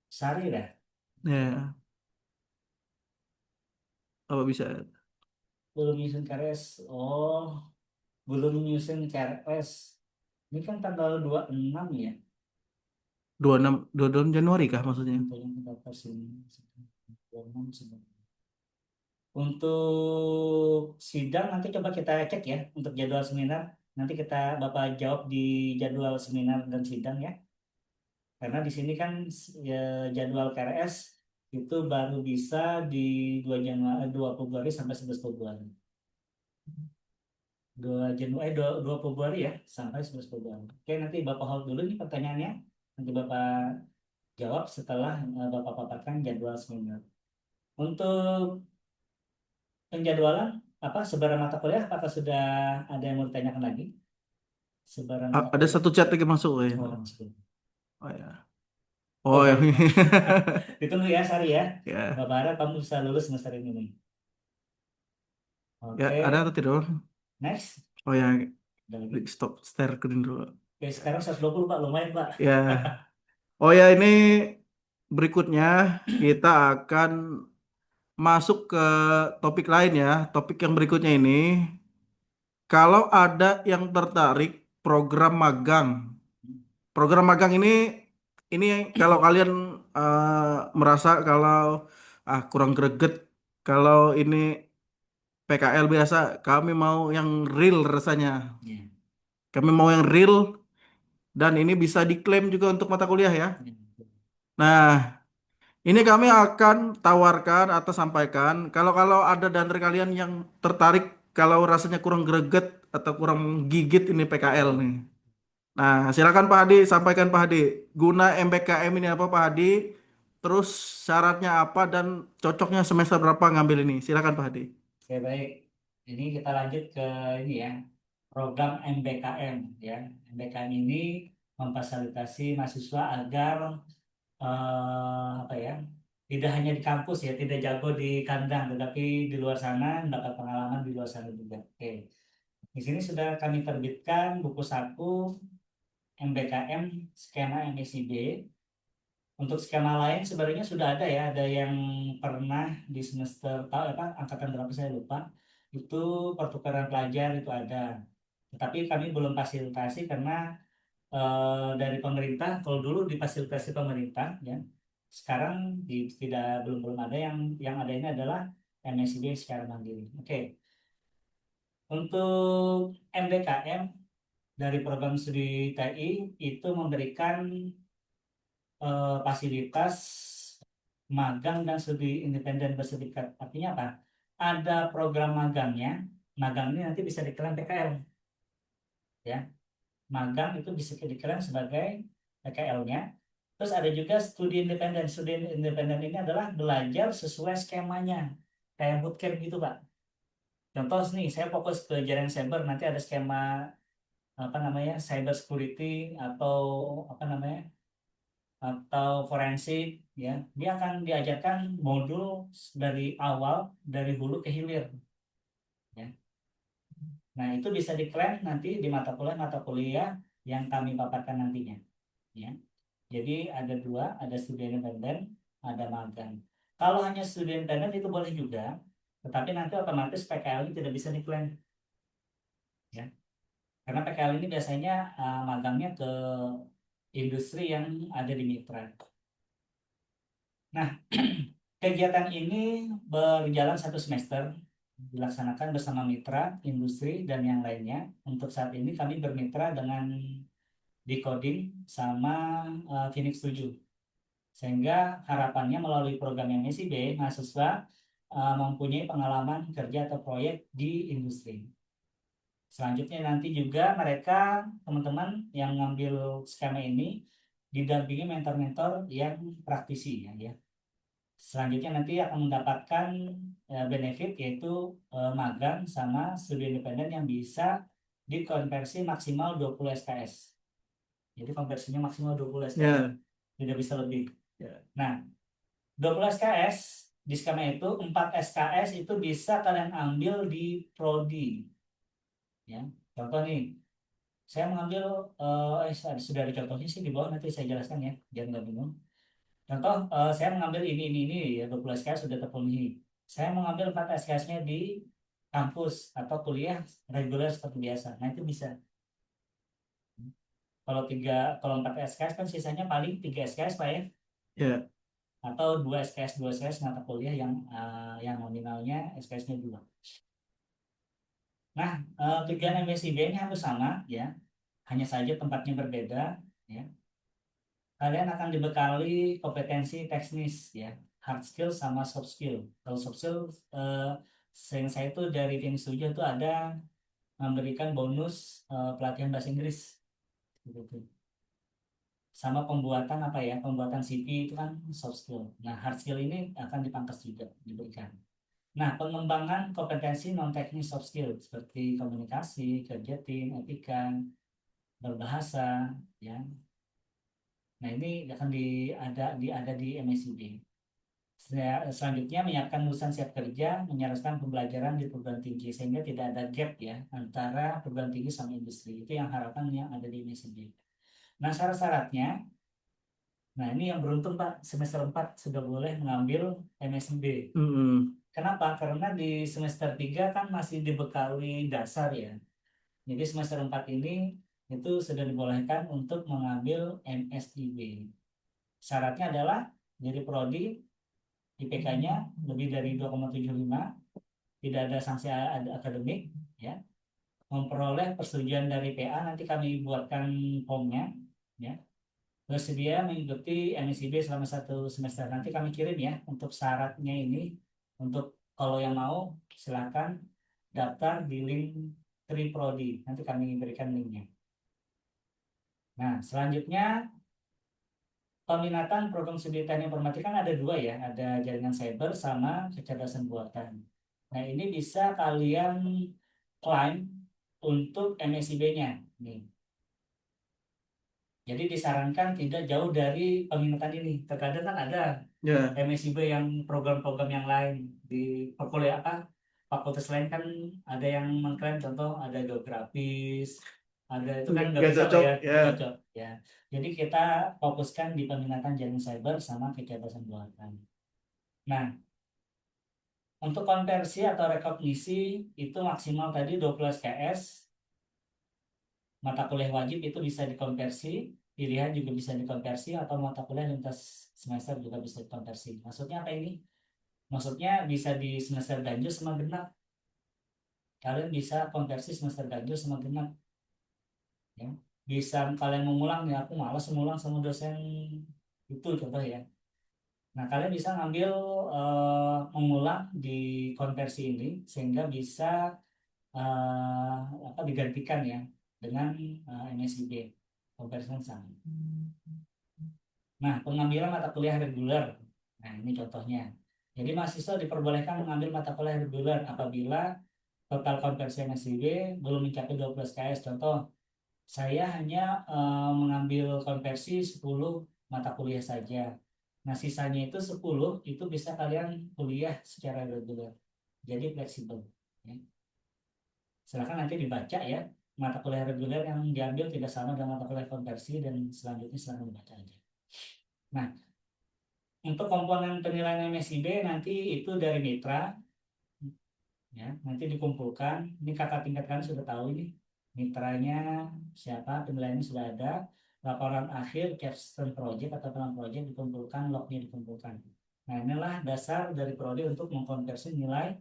Sari dah, Ya, apa bisa? belum menyusun KRS. Oh, belum menyusun KRS. Ini kan tanggal 26 ya. 26 Januari kah maksudnya? Yang daftar sini. 26 sebenarnya. Untuk sidang nanti coba kita cek ya untuk jadwal seminar. Nanti Bapak jawab di jadwal seminar dan sidang ya. Karena di sini kan ya, jadwal KRS itu baru bisa di 2 Februari sampai 11 Februari. 2 Februari ya sampai 11 Februari. Oke, nanti Bapak hold dulu nih pertanyaannya. Nanti Bapak jawab setelah Bapak paparkan jadwal seminar. Untuk penjadwalan apa sebaran mata kuliah apakah sudah ada yang mau ditanyakan lagi? Sebaran mata Ada kuliah. satu chat lagi masuk ya. Oh, langsung. Oh ya. Oh, Oh ya. baik. Ditunggu ya, Sari ya. Ya. Bapak harap kamu bisa lulus semester ini nih. Ya, Oke, ada atau tidak? next. Oh ya, Ada lagi. stop share screen dulu. Oke, sekarang 120 Pak, lumayan Pak. Ya. Oh ya, ini berikutnya kita akan masuk ke topik lain ya. Topik yang berikutnya ini, kalau ada yang tertarik program magang. Program magang ini kalau kalian merasa kalau kurang greget, kalau ini PKL biasa, kami mau yang real rasanya. Ya, Kami mau yang real dan ini bisa diklaim juga untuk mata kuliah ya. ya. Nah, ini kami akan tawarkan atau sampaikan kalau kalau ada dari kalian yang tertarik kalau rasanya kurang greget atau kurang gigit ini PKL nih. Nah, silakan Pak Hadi sampaikan Pak Hadi. Guna MBKM ini apa Pak Hadi? Terus syaratnya apa dan cocoknya semester berapa ngambil ini? Silakan Pak Hadi. Oke, baik. Ini kita lanjut ke ini ya, program MBKM ya. MBKM ini memfasilitasi mahasiswa agar apa ya, tidak hanya di kampus ya, tidak jago di kandang, tetapi di luar sana mendapat pengalaman di luar sana juga. Oke, di sini sudah kami terbitkan buku saku MBKM skema MSIB. Untuk skema lain sebenarnya sudah ada ya, ada yang pernah di semester tahu apa angkatan berapa saya lupa. Itu pertukaran pelajar itu ada. Tetapi kami belum fasilitasi karena dari pemerintah, kalau dulu difasilitasi pemerintah ya. Sekarang tidak belum ada yang ada ini adalah MSIB secara mandiri. Oke. Untuk MBKM dari program studi TI itu memberikan fasilitas magang dan studi independen bersertifikat. Artinya apa? Ada program magangnya. Magang ini nanti bisa diklaim PKL. Ya, magang itu bisa diklaim sebagai PKL-nya. Terus ada juga studi independen. Studi independen ini adalah belajar sesuai skemanya. Kayak bootcamp gitu, Pak. Contoh nih, saya fokus ke jaringan cyber, nanti ada skema apa namanya cyber security atau apa namanya atau forensik ya dia akan diajarkan modul dari awal dari hulu ke hilir ya. Nah itu bisa diklaim nanti di mata kuliah yang kami paparkan nantinya ya. Jadi ada dua, ada studi independen, ada magang. Kalau hanya studi independen itu boleh juga, tetapi nanti otomatis PKL ini tidak bisa diklaim ya. Karena PKL ini biasanya magangnya ke industri yang ada di mitra. Nah, kegiatan ini berjalan 1 semester, dilaksanakan bersama mitra, industri, dan yang lainnya. Untuk saat ini kami bermitra dengan di coding sama Phoenix 7. Sehingga harapannya melalui program MSIB, mahasiswa mempunyai pengalaman kerja atau proyek di industri. Selanjutnya nanti juga mereka, teman-teman yang ngambil skema ini, didampingi mentor-mentor yang praktisi ya. Selanjutnya nanti akan mendapatkan benefit yaitu magang sama studi independen yang bisa dikonversi maksimal 20 SKS. Jadi konversinya maksimal 20 SKS, tidak bisa lebih. Nah, 20 SKS di skema itu 4 SKS itu bisa kalian ambil di prodi. Ya, contoh nih, saya mengambil sudah ada contohnya sih di bawah, nanti saya jelaskan ya, biar nggak bingung. Contoh, saya mengambil ini ya 20 SKS sudah terpenuhi. Saya mengambil 4 SKS-nya di kampus atau kuliah reguler seperti biasa. Nah, itu bisa. Kalau 4 SKS kan sisanya paling 3 SKS Pak ya. Ya. Atau 2 SKS mata kuliah yang nominalnya SKS-nya 2. Nah, tujuan MSIB ini hampir sama ya. Hanya saja tempatnya berbeda ya. Kalian akan dibekali kompetensi teknis ya, hard skill sama soft skill. Kalau soft skill, seingat saya itu dari tim Suja itu ada memberikan bonus pelatihan bahasa Inggris gitu. Sama pembuatan pembuatan CV itu kan soft skill. Nah, hard skill ini akan dipangkas juga diberikan. Nah, pengembangan kompetensi non teknis soft skill seperti komunikasi, kerja tim, etika, berbahasa ya. Nah, ini akan ada di MSIB. Selanjutnya menyiapkan lulusan siap kerja, menyelaraskan pembelajaran di perguruan tinggi sehingga tidak ada gap ya antara perguruan tinggi sama industri. Itu yang harapan yang ada di MSIB. Nah, syarat-syaratnya, nah ini yang beruntung Pak, semester 4 sudah boleh mengambil MSIB. Kenapa? Karena di semester 3 kan masih dibekali dasar ya. Jadi semester 4 ini itu sudah dibolehkan untuk mengambil MSIB. Syaratnya adalah jadi prodi IPK-nya lebih dari 2,75, tidak ada sanksi akademik, ya. Memperoleh persetujuan dari PA, nanti kami buatkan formnya, ya. Bersedia mengikuti MSIB selama 1 semester. Nanti kami kirim ya untuk syaratnya ini. Untuk kalau yang mau silakan daftar di link Triprodi. Nanti kami berikan linknya. Nah, selanjutnya peminatan program studi teknik informatika kan ada 2 ya, ada jaringan cyber sama kecerdasan buatan. Nah, ini bisa kalian klaim untuk MSIB-nya. Nih. Jadi disarankan tidak jauh dari peminatan ini. Terkadang kan ada MSIB yang program-program yang lain di perkuliahan fakultas lain kan ada yang mengklaim, contoh ada geografis, ada itu kan nggak bisa cocok, ya, ya. cocok ya. Jadi kita fokuskan di peminatan jaringan cyber sama kecerdasan buatan. Nah, untuk konversi atau rekognisi itu maksimal tadi 12 KS. Mata kuliah wajib itu bisa dikonversi, pilihan juga bisa dikonversi, atau mata kuliah lintas semester juga bisa dikonversi. Maksudnya apa ini? Maksudnya bisa di semester ganjil sama genap. Kalian bisa konversi semester ganjil sama genap. Ya. Bisa kalian mengulang ya, aku malas mengulang sama dosen itu contoh ya. Nah, kalian bisa ngambil mengulang di konversi ini sehingga bisa digantikan ya dengan MSIB konversi sama. Nah, pengambilan mata kuliah reguler. Nah, ini contohnya. Jadi mahasiswa diperbolehkan mengambil mata kuliah reguler apabila total konversi MSIB belum mencapai 12 KS. Contoh, saya hanya mengambil konversi 10 mata kuliah saja. Nah, sisanya itu 10 itu bisa kalian kuliah secara reguler. Jadi fleksibel. Ya. Silakan nanti dibaca ya. Mata kuliah reguler yang diambil tidak sama dengan mata kuliah konversi, dan selanjutnya silakan dibaca aja. Nah, untuk komponen penilaian MSIB nanti itu dari mitra, ya, nanti dikumpulkan. Ini kakak tingkat kalian sudah tahu ini mitranya siapa, penilaiannya sudah ada. Laporan akhir capstone project atau plan project dikumpulkan, lognya dikumpulkan. Nah, inilah dasar dari prodi untuk mengkonversi nilai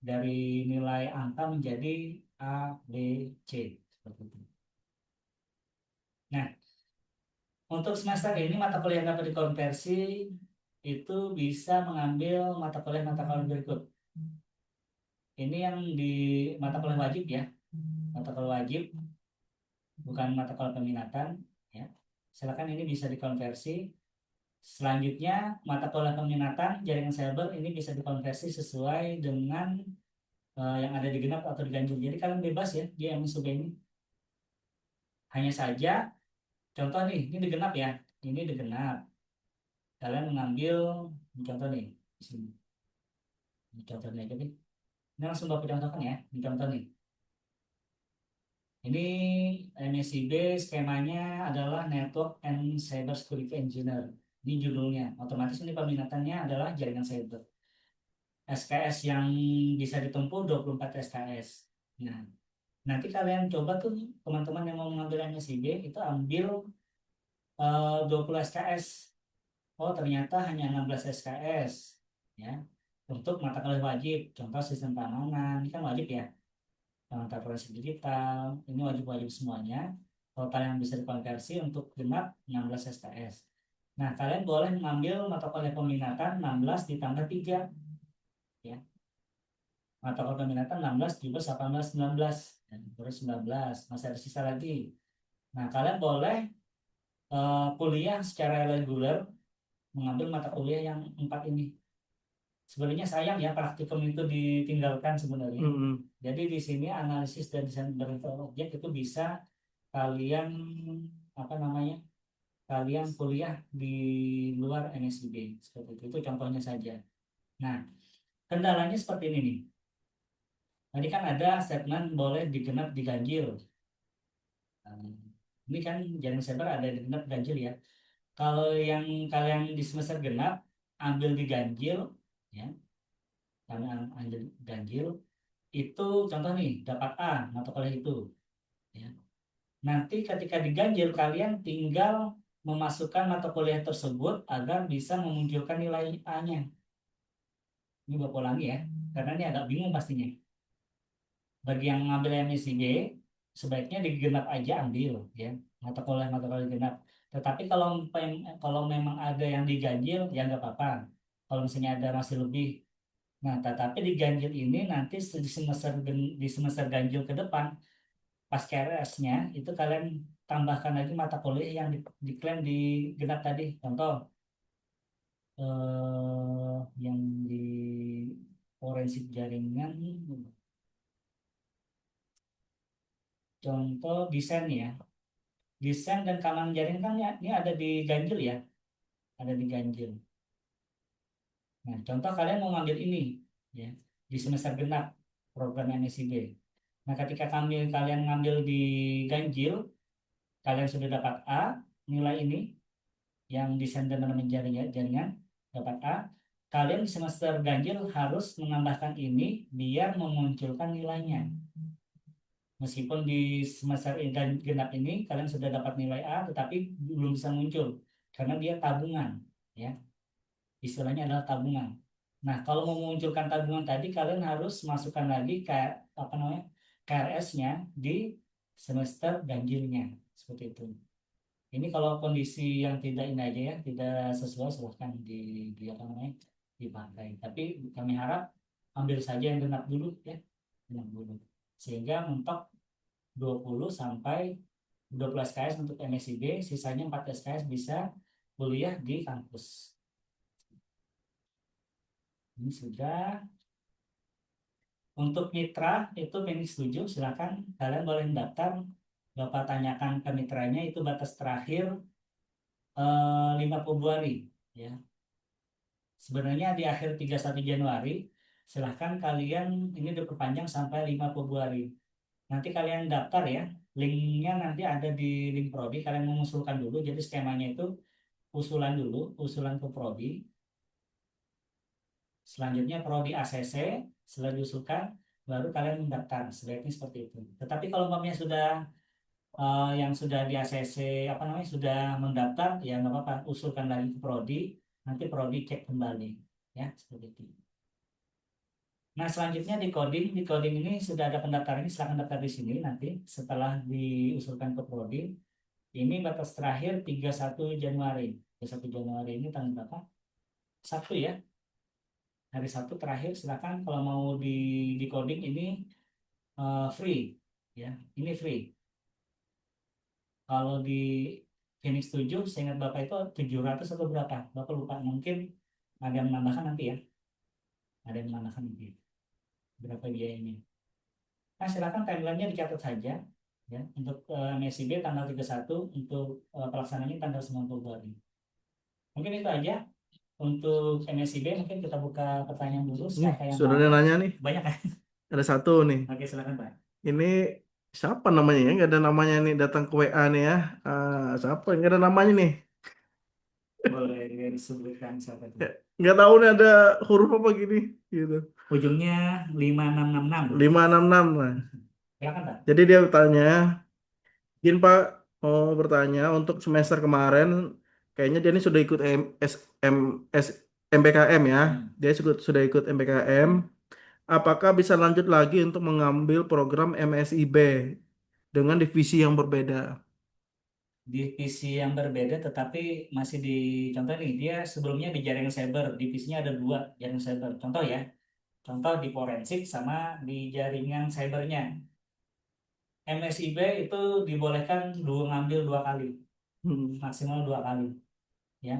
dari nilai angka menjadi A, B, C seperti itu. Nah, Untuk semester ini mata kuliah yang dapat dikonversi itu bisa mengambil mata kuliah berikut. Ini yang di mata kuliah wajib ya, mata kuliah wajib bukan mata kuliah peminatan ya. Silakan ini bisa dikonversi. Selanjutnya mata kuliah peminatan jaringan cyber ini bisa dikonversi sesuai dengan yang ada di genap atau di ganjil. Jadi kalian bebas ya di MSUB ini. Hanya saja contoh nih, ini di genap ya. Ini di genap. Kalian mengambil contoh nih di sini. Ini contohnya aja nih. Ini langsung bapak contohkan ya. Ini contoh nih. Ini MSIB skemanya adalah Network and Cyber Security Engineer. Ini judulnya. Otomatis ini peminatannya adalah jaringan cyber. SKS yang bisa ditempuh 24 SKS. Nah, nanti kalian coba tuh teman-teman yang mau mengambil MSIB itu ambil 20 SKS. Oh, ternyata hanya 16 SKS. Ya. Untuk mata kuliah wajib, contoh sistem keamanan, ini kan wajib ya. Pengantar forensik digital, ini wajib-wajib semuanya. Total yang bisa dikonversi untuk genap 16 SKS. Nah, kalian boleh mengambil mata kuliah peminatan 16 ditambah 3. Ya. Mata kuliah peminatan 16, 17, 18, 19. Dan terus 19. Masih ada sisa lagi. Nah, kalian boleh kuliah secara reguler mengambil mata kuliah yang 4 ini. Sebenarnya sayang ya praktikum itu ditinggalkan sebenarnya. Jadi di sini analisis dan desain objek itu bisa kalian apa namanya? Kalian kuliah di luar MSIB seperti itu. Itu contohnya saja. Nah, kendalanya seperti ini nih. Tadi kan ada statement boleh digenap diganjil. Ini kan jaring cyber ada digenap ganjil ya. Kalau yang kalian di semester genap ambil diganjil ya, kalian ambil ganjil itu contoh nih dapat A mata kuliah itu ya. Nanti ketika diganjil kalian tinggal memasukkan mata kuliah tersebut agar bisa memunculkan nilai A-nya. Ini Bapak ulangi ya, karena ini agak bingung pastinya. Bagi yang mengambil MSIB sebaiknya digenap aja ambil ya mata kuliah genap. Tetapi kalau memang ada yang diganjil ya nggak apa-apa. Kalau misalnya ada masih lebih. Nah, tetapi di ganjil ini nanti di semester ganjil ke depan pas KRS-nya itu kalian tambahkan lagi mata kuliah yang diklaim di genap tadi. Contoh yang di forensik jaringan, contoh desain ya. Desain dan keamanan jaringan kan ya, ini ada di ganjil ya, ada di ganjil. Nah, contoh kalian mau ngambil ini ya di semester genap program MSIB. Nah, ketika kalian ngambil di ganjil, kalian sudah dapat A nilai ini yang desain dan manajemen jaringan dapat A. Kalian di semester ganjil harus menambahkan ini biar memunculkan nilainya. Meskipun di semester genap ini kalian sudah dapat nilai A, tetapi belum bisa muncul karena dia tabungan, ya. Istilahnya adalah tabungan. Nah, kalau mau memunculkan tabungan tadi kalian harus masukkan lagi ke apa namanya KRS-nya di semester ganjilnya seperti itu. Ini kalau kondisi yang tidak ini aja ya, tidak sesuai silahkan di apa namanya dipakai. Tapi kami harap ambil saja yang genap dulu ya, genap dulu. Sehingga mentok 20 sampai 12 SKS untuk MSIB, sisanya 4 SKS bisa kuliah di kampus. Ini sudah. Untuk mitra itu Penny setuju, silakan kalian boleh mendaftar. Bapak tanyakan ke mitranya itu batas terakhir 5 Februari ya. Sebenarnya di akhir 31 Januari, silahkan kalian ini diperpanjang sampai 5 Februari. Nanti kalian daftar ya, linknya nanti ada di link prodi, kalian mengusulkan dulu, jadi skemanya itu usulan dulu, usulan ke prodi. Selanjutnya prodi ACC, setelah diusulkan, baru kalian mendaftar, sebaiknya seperti itu. Tetapi kalau umpamanya sudah yang sudah di ACC apa namanya sudah mendaftar ya nggak apa-apa usulkan lagi ke prodi nanti prodi cek kembali ya seperti itu. Nah selanjutnya di coding ini sudah ada pendaftaran ini silakan daftar di sini nanti setelah diusulkan ke prodi Ini batas terakhir 31 Januari. 31 Januari ini tanggal berapa? Sabtu ya. Hari Sabtu terakhir, silakan kalau mau di coding ini free ya. Ini free. Kalau di Phoenix 7, saya ingat Bapak itu 700 atau berapa? Bapak lupa. Mungkin ada yang menambahkan nanti ya. Ada yang menambahkan nanti. Berapa biayanya? Nah, silakan timeline-nya dicatat saja ya. Untuk MSIB tanggal 31, untuk pelaksananya tanggal 92 hari. Mungkin itu aja untuk MSIB. Mungkin kita buka pertanyaan dulu Nih, siapa yang sudah mau. ada yang nanya nih. Banyak kan? Ada satu nih. Oke, silakan Pak. Ini siapa namanya ya? Nggak ada namanya nih. Datang ke WA nih ya. Siapa? Nggak ada namanya nih. Boleh disebutkan siapa itu? Ya, nggak tahu nih ada huruf apa gini. Gitu. Ujungnya 5666. 566 lah. Silakan Pak. Jadi dia bertanya, Izin Pak, mau bertanya untuk semester kemarin, kayaknya dia ini sudah ikut MBKM ya. Dia sudah ikut MBKM. Apakah bisa lanjut lagi untuk mengambil program MSIB dengan divisi yang berbeda? Divisi yang berbeda tetapi masih di contoh nih, dia sebelumnya di jaringan cyber, divisinya ada dua jaringan cyber. Contoh ya, contoh di forensik sama di jaringan cybernya. MSIB itu dibolehkan ngambil 2 kali, Hmm. maksimal 2 kali ya.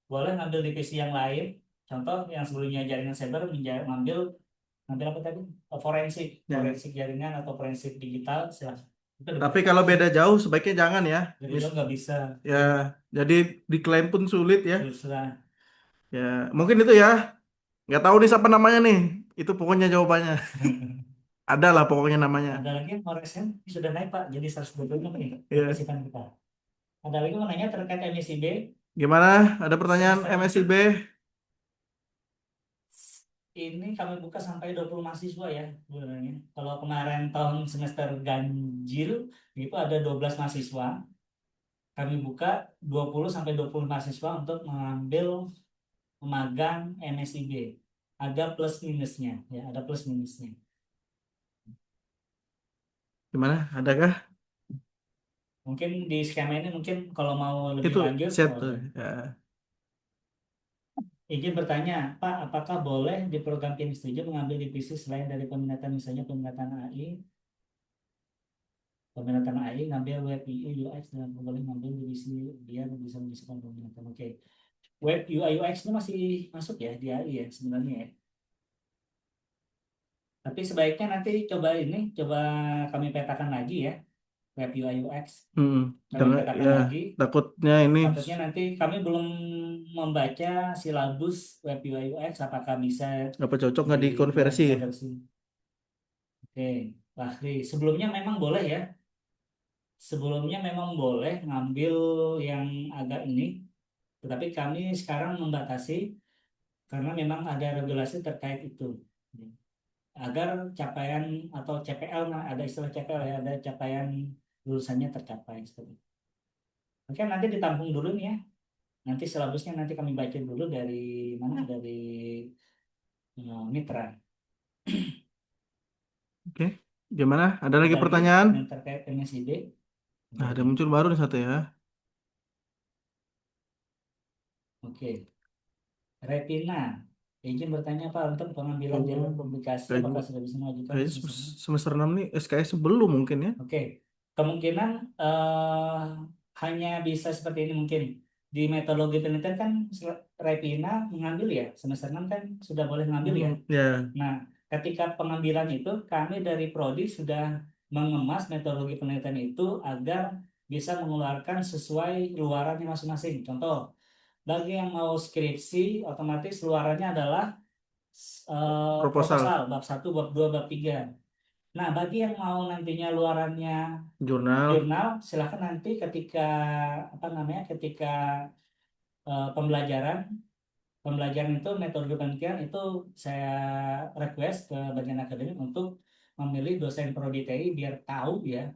Boleh ngambil divisi yang lain, contoh yang sebelumnya jaringan cyber ngambil ngambil apa tadi? Forensik, Ya. forensik jaringan atau forensik digital, silakan. Itu Tapi kalau beda jauh sebaiknya jangan ya. dari jauh nggak bisa. Ya, jadi diklaim pun sulit ya. Susah. Ya, mungkin itu ya. Nggak tahu nih siapa namanya nih. Itu pokoknya jawabannya. Ada lah pokoknya namanya. Ada lagi yang Oresan sudah naik Pak, jadi 125 nih Iya. kesipan kita. Ada lagi mau nanya terkait MSIB. Gimana? Ada pertanyaan MSIB? Ini kami buka sampai 20 mahasiswa ya sebenarnya. Kalau kemarin tahun semester ganjil itu ada 12 mahasiswa. Kami buka 20 sampai 20 mahasiswa untuk mengambil magang MSIB. Ada plus minusnya ya, ada plus minusnya. Gimana? Adakah? Mungkin di skema ini mungkin kalau mau lebih Itu lanjut, set oh, tuh. Ya. izin bertanya, Pak, apakah boleh di program Phoenix 7 mengambil divisi selain dari peminatan, misalnya peminatan AI ngambil web UI UX dan boleh ngambil divisi dia bisa menyusun peminatan. Oke, web UI UX itu masih masuk ya di AI ya sebenarnya ya. Tapi sebaiknya nanti coba kami petakan lagi ya web UI UX. Kami petakan Ya, lagi. takutnya ini Takutnya nanti kami belum membaca silabus web UI UX, apakah bisa apa cocok nggak dikonversi? dikonversi. Oke, Fahri. Sebelumnya memang boleh ya. Sebelumnya memang boleh ngambil yang agak ini, tetapi kami sekarang membatasi karena memang ada regulasi terkait itu. Agar capaian atau CPL, nah ada istilah CPL ya, ada capaian lulusannya tercapai seperti itu. Oke, nanti ditampung dulu nih ya. Nanti silabusnya nanti kami baca dulu dari mana? Dari mitra. Oke, gimana? Ada lagi Lagi pertanyaan? yang terkait MSID. Nah, ada muncul baru nih satu ya. Oke, Retina. Izin bertanya Pak, untuk pengambilan jalur publikasi Kayak apakah gua- sudah bisa mengajukan Kayaknya semester? semester 6 nih SKS sebelum mungkin ya. Oke, kemungkinan hanya bisa seperti ini mungkin. Di metodologi penelitian kan Retina mengambil ya, semester 6 kan sudah boleh mengambil ya. Ya, Nah, ketika pengambilan itu kami dari Prodi sudah mengemas metodologi penelitian itu agar bisa mengeluarkan sesuai luarannya masing-masing. Contoh, bagi yang mau skripsi, otomatis luarannya adalah proposal, proposal bab 1, bab 2, bab 3. Nah, bagi yang mau nantinya luarannya jurnal, jurnal, silakan nanti ketika ketika pembelajaran itu metode penelitian itu saya request ke bagian akademik untuk memilih dosen prodi TI biar tahu ya,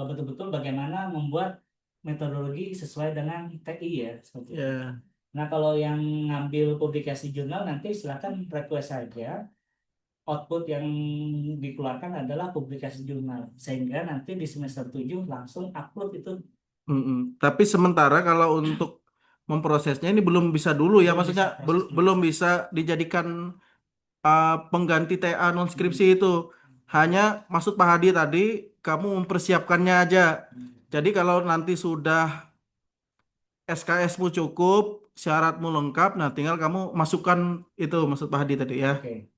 betul-betul bagaimana membuat metodologi sesuai dengan TI ya seperti itu. ya. Nah, kalau yang ngambil publikasi jurnal nanti silakan request saja output yang dikeluarkan adalah publikasi jurnal, sehingga nanti di semester 7 langsung upload itu. Mm-mm. Tapi sementara kalau untuk memprosesnya ini belum bisa dulu ya, Belum maksudnya bisa proses belum belum bisa. bisa dijadikan pengganti TA non skripsi Hmm. itu. Hanya maksud Pak Hadi tadi, kamu mempersiapkannya aja. Hmm. Jadi kalau nanti sudah SKS-mu cukup, syaratmu lengkap, nah tinggal kamu masukkan itu maksud Pak Hadi tadi ya. Oke,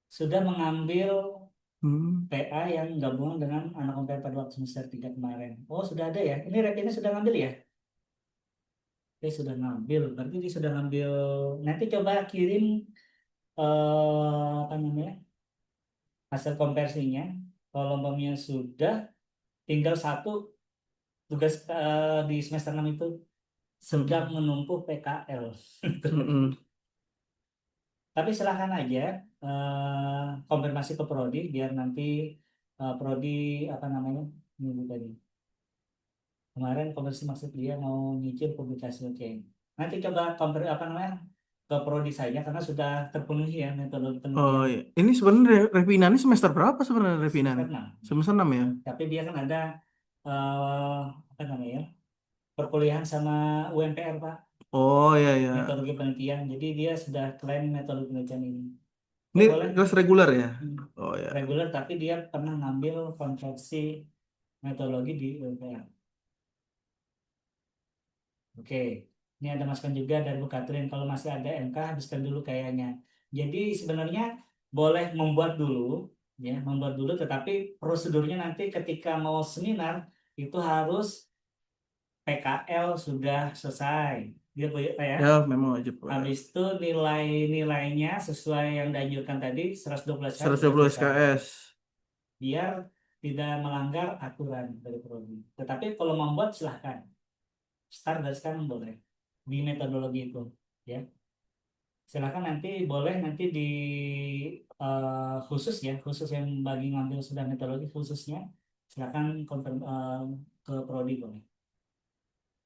sudah mengambil Hmm. PA yang gabungan dengan anak UNPR pada waktu semester 3 kemarin. Oh, sudah ada ya? Ini Reviana sudah ngambil ya? Oke, sudah ngambil. Berarti dia sudah ngambil. Nanti coba kirim apa namanya? Hasil konversinya. Kalau umpamanya sudah, tinggal satu tugas di semester 6 itu sedang menumpuk PKL. Mm-mm. Tapi silakan aja konfirmasi ke Prodi biar nanti Prodi apa namanya? Ini tadi. Kemarin konversi maksud dia mau nyicil publikasi, oke. Nanti coba apa namanya ke prodi saja karena sudah terpenuhi ya metode Oh penelitian iya. Ini sebenarnya Revina ini semester berapa sebenarnya Revina semester nih? 6. Semester 6 ya? Tapi dia kan ada eh, apa namanya perkuliahan sama UMPR Pak, Oh iya iya. metodologi penelitian. Jadi dia sudah klaim metode penelitian ini. Ya Ini boleh. kelas reguler ya? Hmm, Oh ya. reguler tapi dia pernah ngambil konversi metodologi di UMPR. Oke, ini ada masukan juga dari Bu Katrin. Kalau masih ada MK, habiskan dulu kayaknya. Jadi sebenarnya boleh membuat dulu, ya, membuat dulu. Tetapi prosedurnya nanti ketika mau seminar itu harus PKL sudah selesai, gitu Pak ya. Ya memang wajib. Habis itu nilai-nilainya sesuai yang dianjurkan tadi 112 kali sudah 120 selesai. SKS. Biar tidak melanggar aturan dari prodi. Tetapi kalau membuat silahkan. Start dari sekarang boleh di metodologi itu ya, silakan nanti boleh nanti di khusus ya, khusus yang bagi ngambil sudah metodologi khususnya silakan konfirm ke prodi boleh.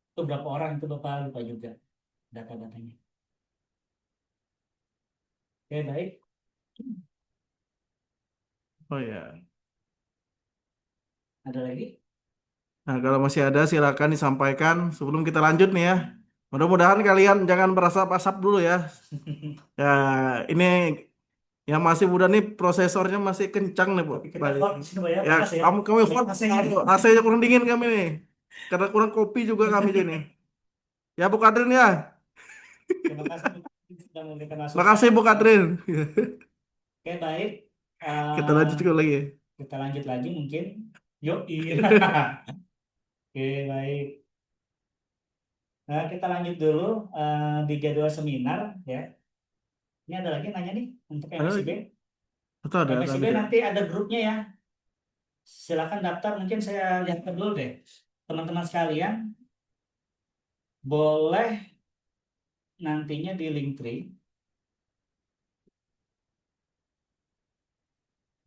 Itu berapa orang itu Bapak lupa juga data-datanya. Oke baik, Oh ya. ada lagi. Nah, kalau masih ada silakan disampaikan sebelum kita lanjut nih ya. Mudah-mudahan kalian jangan merasa pasap dulu ya. Ya, ini yang masih muda nih prosesornya masih kencang nih, Bu. Tapi kita hot di sini Pak ya, Ya, panas ya. kamu hot. AC-nya. AC-nya kurang dingin kami nih. Karena kurang kopi juga kami ini. Ya, Bu Kadrin ya. Terima kasih sudah memberikan masukan. Makasih Bu Kadrin. Oke baik. Kita lanjut juga lagi. Kita lanjut lagi mungkin. Yuk, iya. Oke, baik. Nah, kita lanjut dulu di jadwal seminar ya. Ini ada lagi nanya nih untuk Ada MSIB. lagi? Atau ada MSIB ada. nanti ada grupnya ya. Silakan daftar. Mungkin saya lihatkan dulu deh. Teman-teman sekalian boleh nantinya di Linktree.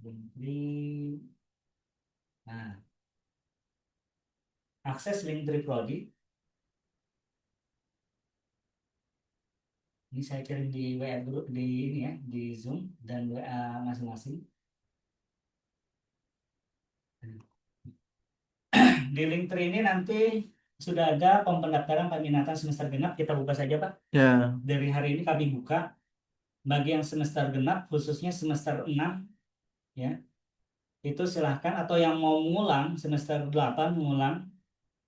Linktree. Nah, akses Linktree Prodi. Ini saya kirim di WA grup di ini ya, di Zoom dan WA masing-masing. Di Linktree ini nanti sudah ada pendaftaran peminatan semester genap. Kita buka saja Pak. Ya. Dari hari ini kami buka. Bagi yang semester genap, khususnya semester 6, ya, itu silahkan. Atau yang mau mengulang, semester 8 mengulang,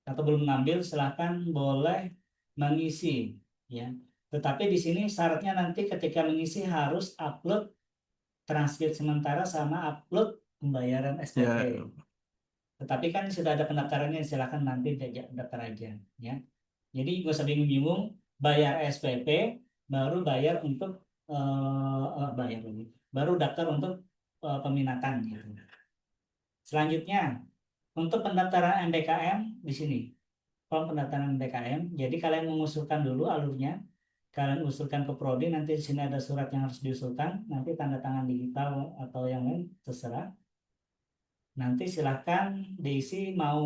atau belum ngambil, silahkan boleh mengisi. Ya. Tetapi di sini syaratnya nanti ketika mengisi harus upload transkrip sementara sama upload pembayaran SPP. Ya. Tetapi kan sudah ada pendaftarannya, silakan nanti daftar aja, ya. Jadi gak usah bingung-bingung, bayar SPP, baru bayar untuk bayar lagi, baru daftar untuk peminatan gitu. Selanjutnya, untuk pendaftaran MBKM di sini, form pendaftaran MBKM. Jadi kalian mengusulkan dulu alurnya, kalian usulkan ke prodi, nanti di sini ada surat yang harus diusulkan, nanti tanda tangan digital atau yang lain terserah. Nanti silahkan diisi mau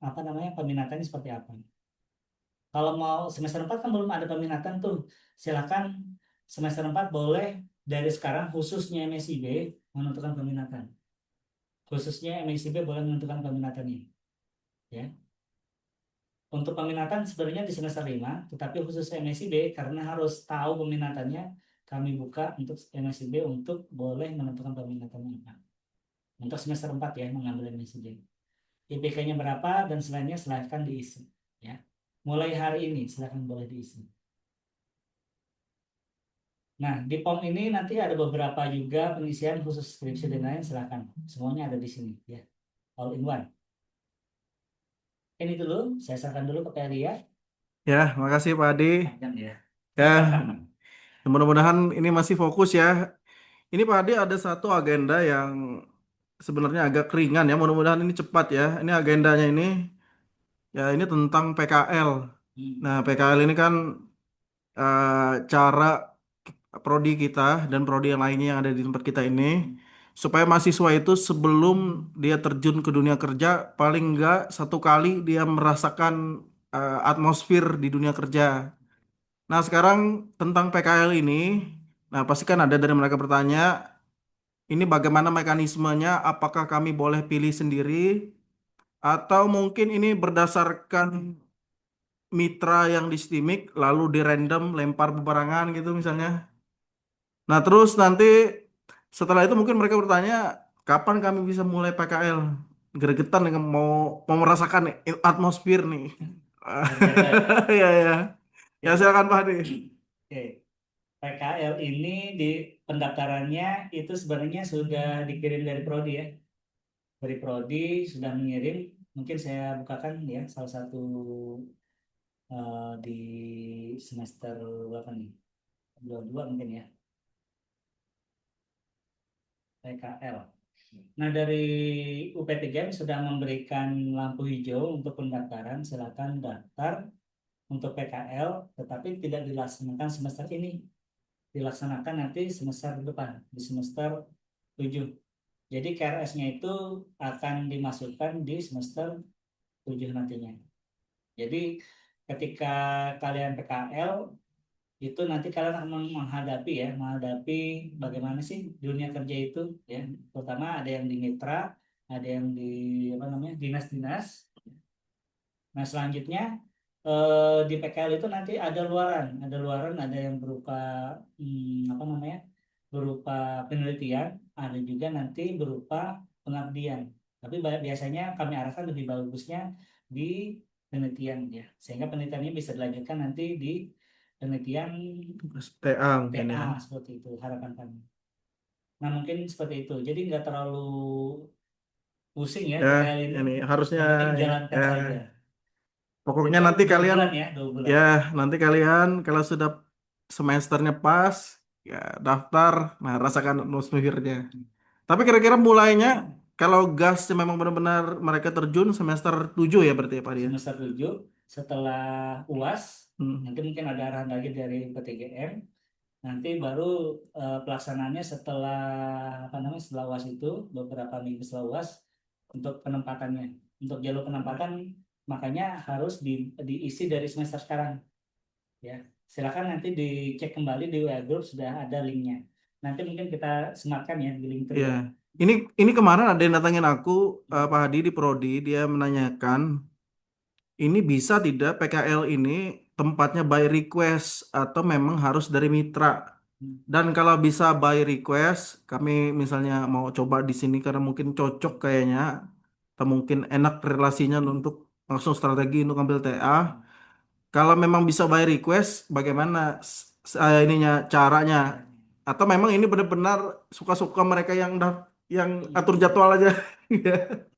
apa namanya peminatannya seperti apa. Kalau mau semester 4 kan belum ada peminatan tuh. Silahkan semester 4 boleh dari sekarang khususnya MSIB menentukan peminatan. Khususnya MSIB boleh menentukan peminatannya. Ya. Untuk peminatan sebenarnya di semester 5, tetapi khusus MSIB karena harus tahu peminatannya, kami buka untuk MSIB untuk boleh menentukan peminatannya apa. Untuk semester 4 ya, mengambil MSIB. IPK-nya berapa dan selainnya silahkan diisi. Ya. Mulai hari ini silahkan boleh diisi. Nah, di POM ini nanti ada beberapa juga pengisian khusus skripsi dan lain, silahkan. Semuanya ada di sini ya. All in one. Ini dulu, saya serahkan dulu ke Pak ya. Ya, makasih Pak Adi. Panjang ya. Ya, mudah-mudahan ini masih fokus ya. Ini Pak Adi ada satu agenda yang sebenarnya agak ringan ya. Mudah-mudahan ini cepat ya. Ini agendanya ini ya ini tentang PKL. Nah, PKL ini kan cara prodi kita dan prodi yang lainnya yang ada di tempat kita ini supaya mahasiswa itu sebelum dia terjun ke dunia kerja paling enggak satu kali dia merasakan atmosfer di dunia kerja. Nah, sekarang tentang PKL ini, nah pasti kan ada dari mereka bertanya, ini bagaimana mekanismenya? Apakah kami boleh pilih sendiri atau mungkin ini berdasarkan mitra yang di Steamik lalu di random lempar bebarangan gitu misalnya. Nah, terus nanti setelah itu mungkin mereka bertanya, kapan kami bisa mulai PKL? Gregetan dengan mau merasakan atmosfer nih. Ya, ya. Ya, silakan Pak Hadi. Oke. PKL ini di pendaftarannya itu sebenarnya sudah dikirim dari Prodi ya. Dari Prodi sudah mengirim. Mungkin saya bukakan ya salah satu di semester berapa nih? 22 mungkin ya. PKL. Nah, dari UP3M sudah memberikan lampu hijau untuk pendaftaran. Silakan daftar untuk PKL, tetapi tidak dilaksanakan semester ini. Dilaksanakan nanti semester depan, di semester 7. Jadi KRS-nya itu akan dimasukkan di semester 7 nantinya. Jadi ketika kalian PKL, itu nanti kalian akan menghadapi bagaimana sih dunia kerja itu ya. Pertama ada yang di mitra, ada yang di apa namanya dinas-dinas. Nah, selanjutnya di PKL itu nanti ada luaran, ada yang berupa apa namanya, berupa penelitian, ada juga nanti berupa pengabdian. Tapi biasanya kami arahkan lebih bagusnya di penelitian ya, sehingga penelitiannya bisa dilanjutkan nanti di penelitian TA mungkin ya. TA seperti itu harapan kami. Nah, mungkin seperti itu. Jadi nggak terlalu pusing ya Ya, PKL ini. ini harusnya Yang penting ya, jalankan ya. saja. Pokoknya Itu nanti 2 kalian bulan ya, 2 bulan. ya nanti kalian kalau sudah semesternya pas ya daftar, nah rasakan atmosfernya. Tapi kira-kira mulainya kalau gas memang benar-benar mereka terjun semester 7 ya berarti ya Pak dia. Semester 7 setelah UAS, Hmm. nanti mungkin ada arahan lagi dari PTGM. Nanti baru pelaksanaannya setelah apa namanya, setelah UAS itu beberapa minggu setelah UAS untuk penempatannya. Untuk jalur penempatan makanya harus diisi dari semester sekarang ya. Silakan nanti dicek kembali di WA Group, sudah ada linknya. Nanti mungkin kita sematkan ya di link Ya. kedua. Ini kemarin ada yang datangin aku Pak Hadi di Prodi, dia menanyakan ini bisa tidak PKL ini tempatnya by request atau memang harus dari mitra? Dan kalau bisa by request, kami misalnya mau coba di sini karena mungkin cocok kayaknya, atau mungkin enak relasinya untuk langsung strategi untuk ambil TA. Kalau memang bisa by request, bagaimana ininya caranya? Atau memang ini benar-benar suka-suka mereka yang atur jadwal aja?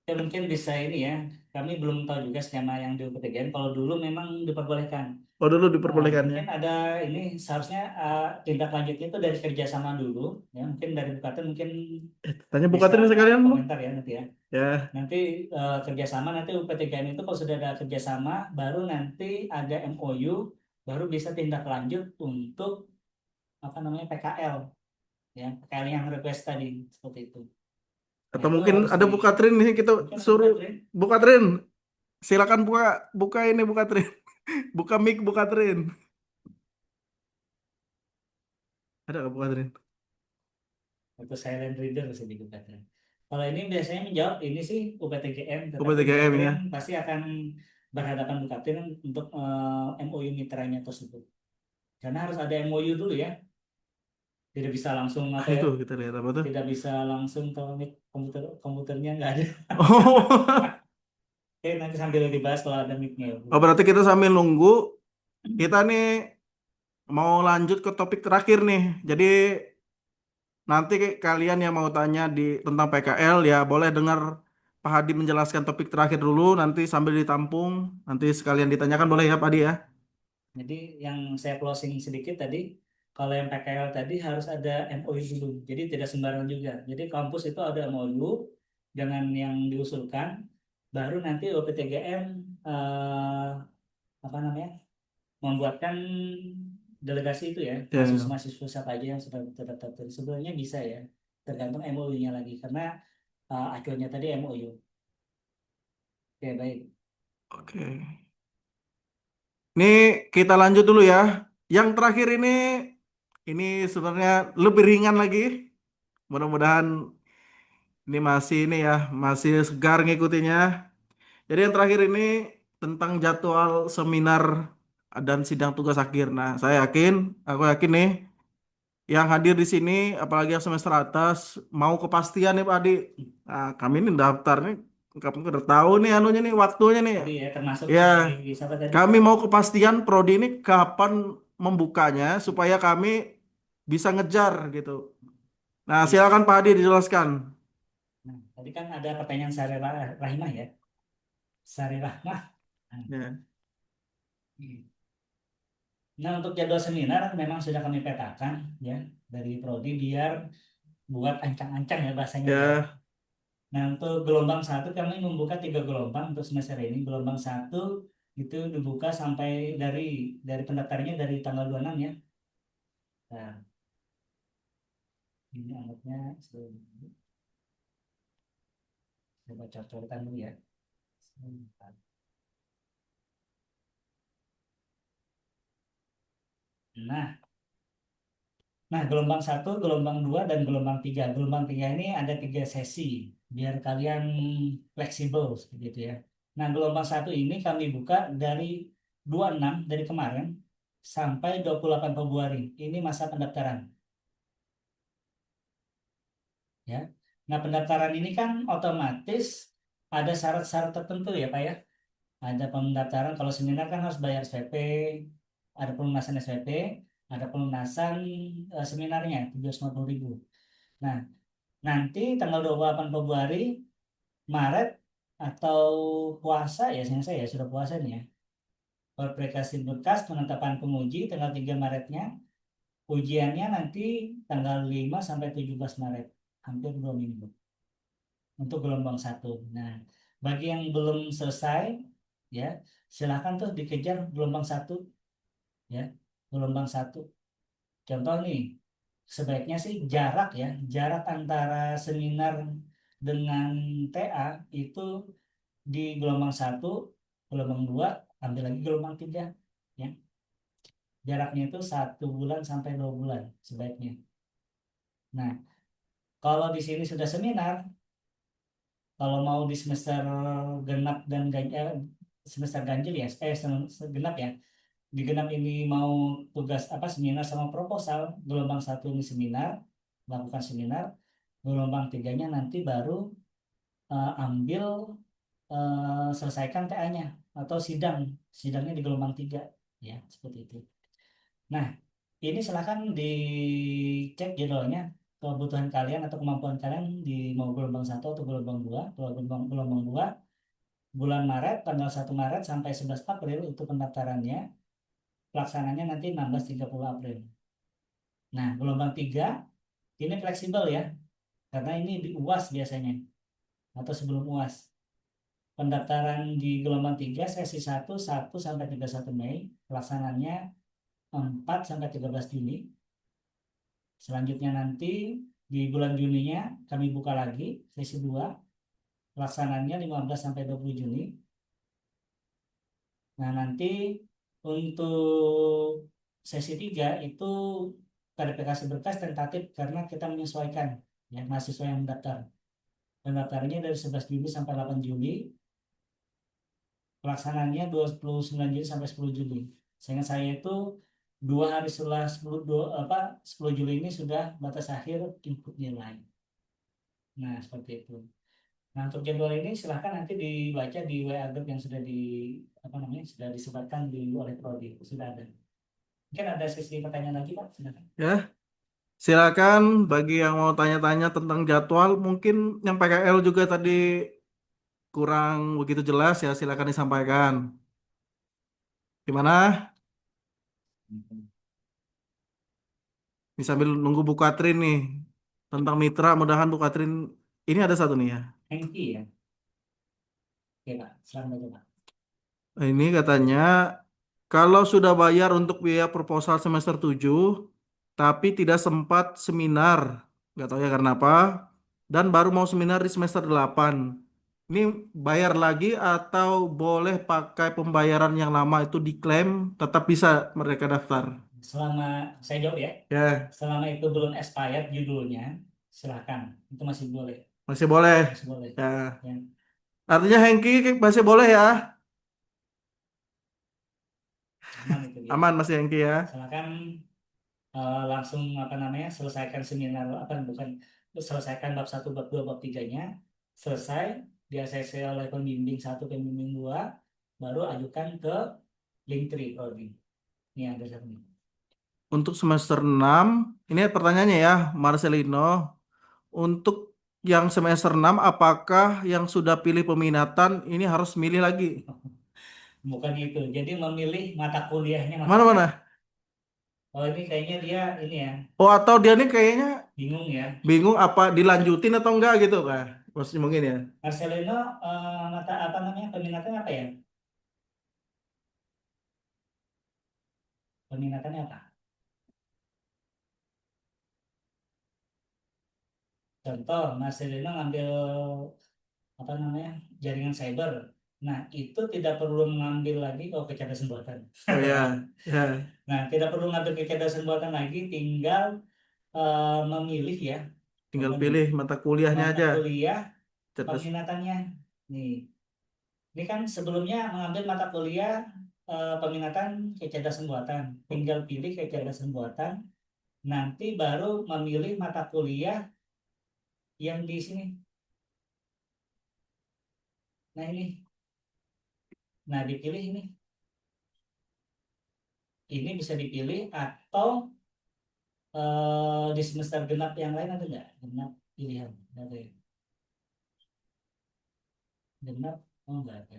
Ya mungkin bisa ini ya. Kami belum tahu juga skema yang di UPTGN. Kalau dulu memang diperbolehkan. Oh dulu diperbolehkannya. Mungkin ada ini seharusnya tindak lanjutnya itu dari kerjasama dulu. Ya mungkin dari Bukaten mungkin Tanya Bu bisa Katrin sekalian Bu. komentar ya nanti ya. Ya, Nanti kerjasama nanti UPTGN itu kalau sudah ada kerjasama, baru nanti ada MOU, baru bisa tindak lanjut untuk apa namanya PKL. Ya PKL yang request tadi seperti itu. Nah atau itu mungkin harus ada di Bu Katrin nih kita mungkin suruh Bukaten. Bu Katrin, silakan buka buka ini Bu Katrin. Buka mic Bu Katrin. Ada nggak Bu Katrin? atau silent reader bisa digunakan. Kalau ini biasanya menjawab ini sih UPTGM, tetapi Bu UPTGM ya. Catherine pasti akan berhadapan Bu Catherine untuk MOU mitranya tersebut. Karena harus ada MOU dulu ya, tidak bisa langsung Ah, apa ya, itu kita lihat apa tuh. tidak bisa langsung ke komputernya nggak ada. Oh. Oke, nanti sambil dibahas kalau ada mic-nya. Oh, berarti kita sambil nunggu, kita nih mau lanjut ke topik terakhir nih. Jadi nanti kalian yang mau tanya tentang PKL ya boleh dengar Pak Hadi menjelaskan topik terakhir dulu, nanti sambil ditampung, nanti sekalian ditanyakan boleh ya Pak Hadi ya. Jadi yang saya closing sedikit tadi, kalau yang PKL tadi harus ada MOU dulu. Jadi tidak sembarangan juga. Jadi kampus itu ada MOU, jangan yang diusulkan. Baru nanti OPTGM apa namanya membuatkan delegasi itu ya, Ya, mahasiswa-mahasiswa siapa aja yang sudah terdaftar. Sebenarnya bisa ya, tergantung MOU-nya lagi. Karena acuannya tadi MOU. Oke, baik. oke. Ini kita lanjut dulu ya. Yang terakhir ini sebenarnya lebih ringan lagi. Mudah-mudahan ini masih ini ya, masih segar ngikutinya. Jadi yang terakhir ini tentang jadwal seminar dan sidang tugas akhir. Nah, aku yakin nih, yang hadir di sini, apalagi yang semester atas, mau kepastian nih Pak Adi. Nah, kami ini daftarnya, kamu udah tahu nih anunya nih, waktunya nih. Tadi ya termasuk Ya, si siapa tadi kami Pak? mau kepastian prodi ini kapan membukanya supaya kami bisa ngejar gitu. Nah, silakan Pak Adi dijelaskan. Nah, tadi kan ada pertanyaan Sari Rahimah ya. Sari Rahmah. Nah, Ya, nah, untuk jadwal seminar memang sudah kami petakan ya dari Prodi biar buat ancang-ancang ya bahasanya ya. ya, Nah, untuk gelombang satu kami membuka 3 gelombang untuk semester ini. Gelombang satu itu dibuka sampai dari pendaftarannya dari tanggal 26 ya. Nah, ini anaknya saya baca coretan dulu ya. Sebentar. Nah, Nah, gelombang satu, gelombang dua, dan gelombang tiga. Gelombang tiga ini ada 3 sesi, biar kalian fleksibel seperti itu ya. Nah, gelombang satu ini kami buka dari 26 dari kemarin sampai 28 Februari. Ini masa pendaftaran ya. Nah, pendaftaran ini kan otomatis ada syarat-syarat tertentu ya, Pak ya. Ada pendaftaran kalau seminar kan harus bayar SPP, ada pelunasan SPP, ada pelunasan seminarnya 750.000. Nah, nanti tanggal 28 Februari, Maret atau puasa ya, saya ya sudah puasa nih ya. Verifikasi berkas penetapan penguji tanggal 3 Maretnya, ujiannya nanti tanggal 5 sampai 17 Maret, hampir 2 minggu untuk gelombang satu. Nah, bagi yang belum selesai ya, silahkan tuh dikejar gelombang satu ya, gelombang satu. Contoh nih, sebaiknya sih jarak antara seminar dengan TA itu di gelombang satu, gelombang dua, ambil lagi gelombang tiga, ya. Jaraknya itu 1 bulan sampai 2 bulan sebaiknya. Nah, kalau di sini sudah seminar, kalau mau di semester genap dan semester ganjil ya, genap ya. Di genap ini mau tugas apa seminar sama proposal, gelombang satu ini seminar, melakukan seminar, gelombang tiganya nanti baru ambil selesaikan TA-nya atau sidangnya di gelombang tiga ya seperti itu. Nah, ini silahkan dicek jadwalnya kebutuhan kalian atau kemampuan kalian di mau gelombang satu atau gelombang dua. Kalau gelombang dua bulan Maret tanggal 1 Maret sampai 11 April itu pendaftarannya, pelaksananya nanti 16-30 April. Nah, gelombang tiga ini fleksibel ya karena ini di UAS biasanya atau sebelum UAS. Pendaftaran di gelombang 3 sesi 1 sampai 31 Mei, pelaksananya 4 sampai 13 Juni. Selanjutnya nanti di bulan Juninya kami buka lagi sesi 2, pelaksananya 15 sampai 20 Juni. Nah, nanti untuk sesi 3 itu verifikasi berkas tentatif karena kita menyesuaikan ya mahasiswa yang mendaftar. Pendaftarannya dari 11 Juli sampai 8 Juli, pelaksanaannya 29 Juli sampai 10 Juli. Sehingga saya itu 2 hari setelah 10 Juli ini sudah batas akhir input nilai. Nah, seperti itu. Nah, untuk jadwal ini silahkan nanti dibaca di WA group yang sudah sudah disebarkan oleh Prodi, sudah ada. Mungkin ada sesi pertanyaan lagi, Pak, silakan. Ya, silakan bagi yang mau tanya-tanya tentang jadwal, mungkin yang PKL juga tadi kurang begitu jelas ya, silakan disampaikan. Gimana? Ini sambil nunggu Bu Katrin nih tentang mitra, mudahan Bu Katrin ini ada satu nih ya. Hengki ya. Oke, Pak. Selamat aja, Pak. Ini katanya kalau sudah bayar untuk biaya proposal semester 7 tapi tidak sempat seminar, nggak tahu ya karena apa, dan baru mau seminar di semester 8. Ini bayar lagi atau boleh pakai pembayaran yang lama itu diklaim, tetap bisa mereka daftar. Selama saya jawab ya, Ya, selama itu belum expired judulnya, silakan. Itu masih boleh, masih boleh. masih boleh. Ya. Ya, Artinya Hengki masih boleh ya. aman itu ya. Aman masih Hengki ya. Silakan langsung selesaikan seminar bukan selesaikan bab 1, bab 2, bab 3-nya, selesai di ACC oleh pembimbing 1, pembimbing 2, baru ajukan ke Linktree Prodi. Ini ada satu nih. Untuk semester 6 ini pertanyaannya ya, Marcelino. Untuk yang semester 6 apakah yang sudah pilih peminatan ini harus milih lagi? Bukan itu. Jadi memilih mata kuliahnya maksudnya. Mana-mana? Oh, ini kayaknya dia ini ya, Oh, atau dia nih kayaknya bingung ya. bingung apa dilanjutin atau enggak gitu kah? Maksudnya mungkin ya. Marcelino, mata peminatannya apa ya? Peminatannya apa? Contoh, Marcelino ngambil jaringan cyber. Nah, itu tidak perlu mengambil lagi kecerdasan buatan. Oh ya, ya, Nah, tidak perlu ngambil kecerdasan buatan lagi, tinggal memilih ya tinggal pilih mata kuliahnya mata aja. kuliah Cerdas. peminatannya. Nih, ini kan sebelumnya mengambil mata kuliah peminatan kecerdasan buatan. Tinggal pilih kecerdasan buatan, nanti baru memilih mata kuliah yang di sini. Nah, ini. Nah, dipilih ini. Ini bisa dipilih atau di semester genap yang lain ada nggak? Genap pilihan. Nggak ada ya? Genap, oh nggak ada.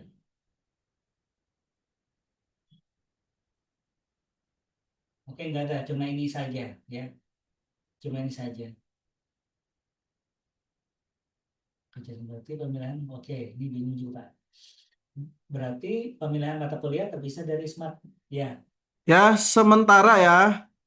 Oke, nggak ada. Cuma ini saja ya. Cuma ini saja. Kejadian berarti pemilihan, oke, ini bingung juga. Berarti pemilihan mata kuliah terpisah dari smart. Ya, Ya, sementara ya.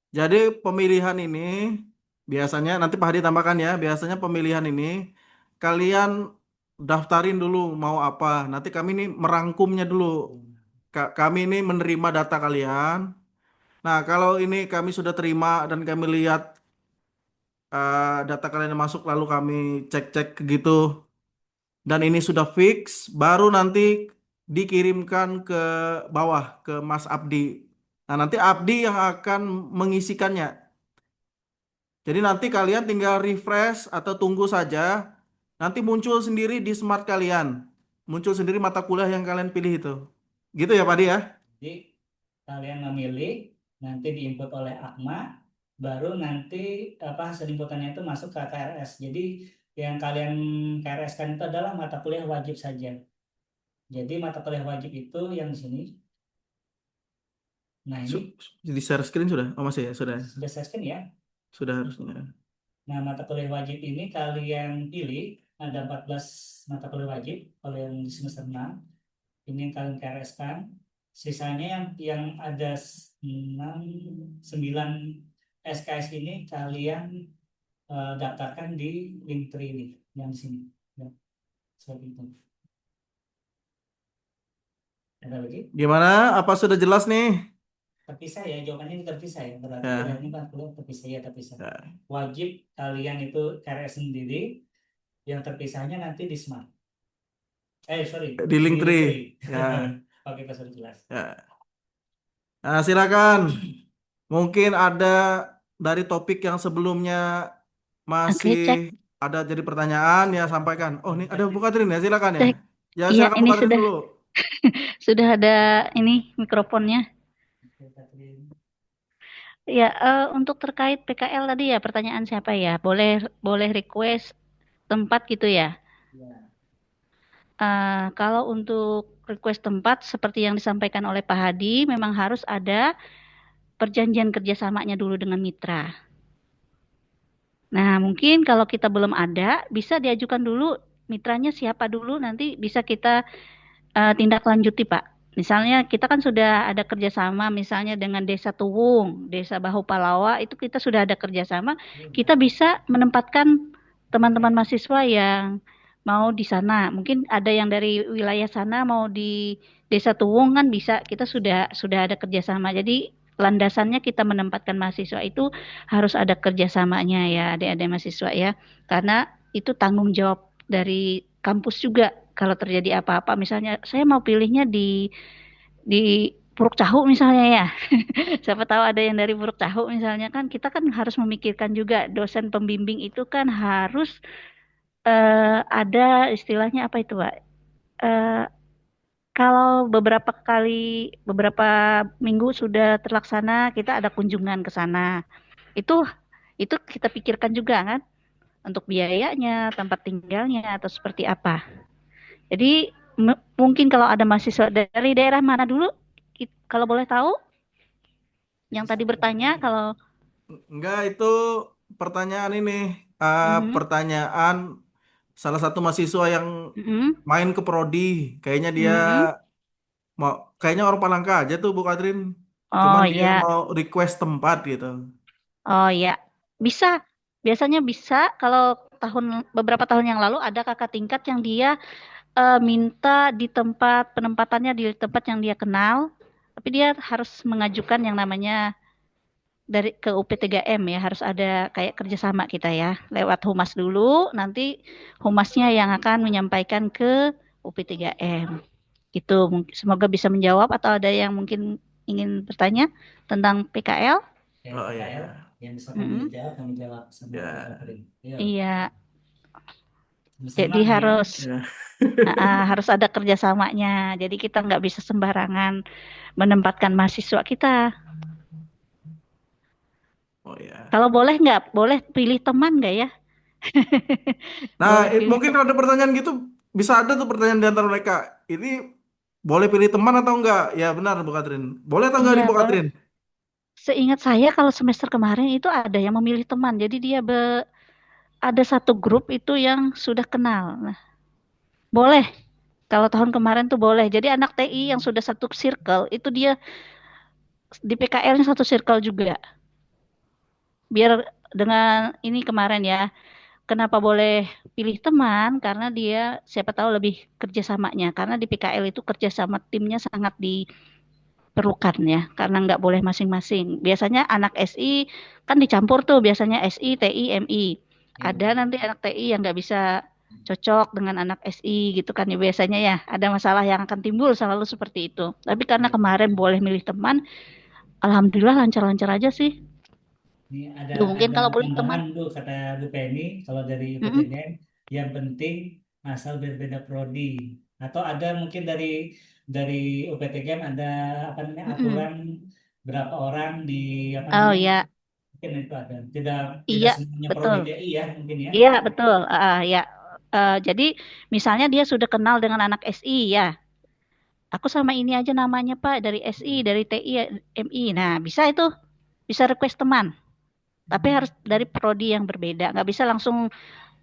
Jadi pemilihan ini biasanya nanti Pak Hadi tambahkan ya. Biasanya pemilihan ini kalian daftarin dulu mau apa. Nanti kami ini merangkumnya dulu. Kami ini menerima data kalian. Nah, kalau ini kami sudah terima dan kami lihat data kalian yang masuk lalu kami cek-cek gitu dan ini sudah fix, baru nanti dikirimkan ke bawah ke Mas Abdi. Nah, nanti Abdi yang akan mengisikannya. Jadi nanti kalian tinggal refresh atau tunggu saja. Nanti muncul sendiri di smart kalian. Muncul sendiri mata kuliah yang kalian pilih itu. Gitu ya, Pak Di ya? jadi kalian memilih, nanti diinput oleh Akma, baru nanti hasil inputannya itu masuk ke KRS. Jadi yang kalian KRS kan itu adalah mata kuliah wajib saja. Jadi mata kuliah wajib itu yang di sini. Nah, ini Di share screen sudah? Oh, masih ya? Sudah. sudah saya scan ya. Sudah harusnya. Nah, mata kuliah wajib ini kalian pilih, ada 14 mata kuliah wajib kalau yang di semester 6. Ini yang kalian KRS-kan. Sisanya yang ada 6, 9 SKS ini kalian daftarkan di Linktree ini, yang di sini. Ya, seperti itu. Ada lagi? Gimana? Apa sudah jelas nih? terpisah ya, jawabannya ini terpisah ya, berarti Ya, kuliahnya kan kuliah terpisah ya, terpisah. ya. Wajib kalian itu karya sendiri, yang terpisahnya nanti di Smart. Sorry, Di di Linktree. Linktree. Ya, Oke, Pak, sudah jelas. ya. Nah, silakan. Mungkin ada dari topik yang sebelumnya Oke, masih cek. ada jadi pertanyaan ya sampaikan. Oh, ini ada Bu Katrin ya, silakan ya. Cek. Ya, Iya, silakan Bu ini Katrin dulu. sudah ada ini mikrofonnya. Oke, Catherine. Ya, untuk terkait PKL tadi ya, pertanyaan siapa ya? Boleh request tempat gitu ya. Ya. Kalau untuk request tempat seperti yang disampaikan oleh Pak Hadi, memang harus ada perjanjian kerjasamanya dulu dengan mitra. Nah, mungkin kalau kita belum ada, bisa diajukan dulu mitranya siapa dulu, nanti bisa kita tindak lanjuti, Pak. Misalnya kita kan sudah ada kerjasama, misalnya dengan Desa Tuwung, Desa Bahu Palawa, itu kita sudah ada kerjasama, kita bisa menempatkan teman-teman mahasiswa yang mau di sana. Mungkin ada yang dari wilayah sana mau di Desa Tuwung kan bisa, kita sudah ada kerjasama. Jadi landasannya kita menempatkan mahasiswa itu harus ada kerjasamanya ya, adik-adik mahasiswa ya, karena itu tanggung jawab dari kampus juga. Kalau terjadi apa-apa, misalnya saya mau pilihnya di Puruk Cahu misalnya ya, siapa tahu ada yang dari Puruk Cahu misalnya kan, kita kan harus memikirkan juga dosen pembimbing itu kan harus ada istilahnya apa itu, Pak? Eh, Kalau beberapa minggu sudah terlaksana, kita ada kunjungan ke sana. Itu itu kita pikirkan juga kan untuk biayanya, tempat tinggalnya atau seperti apa. Jadi mungkin kalau ada mahasiswa dari daerah mana dulu, kalau boleh tahu, yang tadi bertanya kalau Enggak, itu pertanyaan ini. Mhm, Pertanyaan salah satu mahasiswa yang mhm, main ke Prodi. Kayaknya dia mhm. kayaknya orang Palangka aja tuh Bu Katrin. Cuman Oh dia ya, mau request tempat gitu. oh ya, bisa. Biasanya bisa kalau beberapa tahun yang lalu ada kakak tingkat yang dia minta di tempat penempatannya di tempat yang dia kenal, tapi dia harus mengajukan yang namanya dari ke UP3M ya, harus ada kayak kerjasama kita ya lewat humas dulu, nanti humasnya yang akan menyampaikan ke UP3M gitu. Semoga bisa menjawab, atau ada yang mungkin ingin bertanya tentang PKL. Oke, Oh iya, PKL iya. yang bisa Mm-mm. kami jawab sama Bu Ya. Catherine. Iya, Iya, sama-sama jadi nih ya. Ya. harus ada kerjasamanya, jadi kita nggak bisa sembarangan menempatkan mahasiswa kita. Oh ya. Kalau boleh nggak, boleh pilih teman nggak ya? Nah, Boleh pilih mungkin teman. ada pertanyaan gitu, bisa ada tuh pertanyaan di antara mereka. Ini boleh pilih teman atau enggak? Ya benar Bu Katrin. Boleh atau enggak Iya, nih Bu boleh. Katrin? Seingat saya kalau semester kemarin itu ada yang memilih teman. Jadi dia ada satu grup itu yang sudah kenal. Nah, boleh. Kalau tahun kemarin tuh boleh. Jadi anak TI yang sudah satu circle itu dia di PKL-nya satu circle juga. Biar dengan ini kemarin ya. Kenapa boleh pilih teman? Karena dia siapa tahu lebih kerjasamanya. Karena di PKL itu kerjasama timnya sangat diperlukan ya. Karena nggak boleh masing-masing. Biasanya anak SI kan dicampur tuh. Biasanya SI, TI, MI. Iya, Ada nanti anak TI yang nggak bisa cocok dengan anak SI gitu kan ya, biasanya ya ada masalah yang akan timbul selalu seperti itu. Tapi karena iya. kemarin boleh milih teman, alhamdulillah lancar-lancar aja sih. Ini Tuh, mungkin ada kalau boleh teman. tambahan Bu, kata Bu Penny, kalau dari Mm-mm, UPTN yang penting asal berbeda prodi, atau ada mungkin dari UPTN ada apa namanya mm-mm. aturan berapa orang di apa Oh namanya, ya, mungkin itu ada, tidak tidak iya semuanya prodi betul. TI ya mungkin ya. Iya betul. Ya. Jadi misalnya dia sudah kenal dengan anak SI ya. Aku sama ini aja namanya Pak, dari SI, dari TI, MI. Nah bisa itu, bisa request teman. Tapi harus dari prodi yang berbeda. Nggak bisa langsung,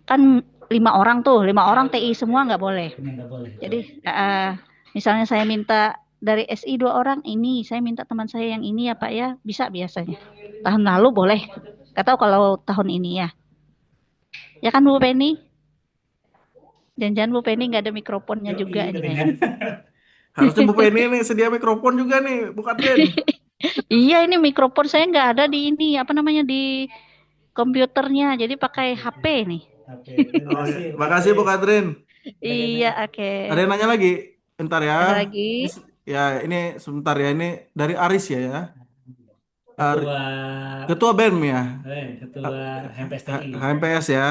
kan 5 orang tuh, 5 orang TI semua nggak boleh. Ini nggak boleh Jadi tuh. misalnya saya minta dari SI 2 orang, ini saya minta teman saya yang ini ya Pak ya, bisa biasanya. Tahun lalu boleh. Gak tahu kalau tahun ini ya. Ya kan Bu Penny? Jangan-jangan Bu Penny nggak ada mikrofonnya Yoi juga nih katanya. kayaknya. Harusnya Bu Penny nih sedia mikrofon juga nih, Bu Katrin. Iya, ini mikrofon saya nggak ada di ini, apa namanya, di komputernya. Jadi pakai Oke, HP oke. nih. Oke, terima Oh ya, kasih Bu makasih Bu Catherine. Katrin. Iya, Bagaimana? oke. Ada yang nanya lagi? Bentar ya. Ada Ini, lagi? ya ini sebentar ya. Ini dari Aris ya ya. Ketua Ketua BEM ya. Ketua HMPSTI. HMPS ya.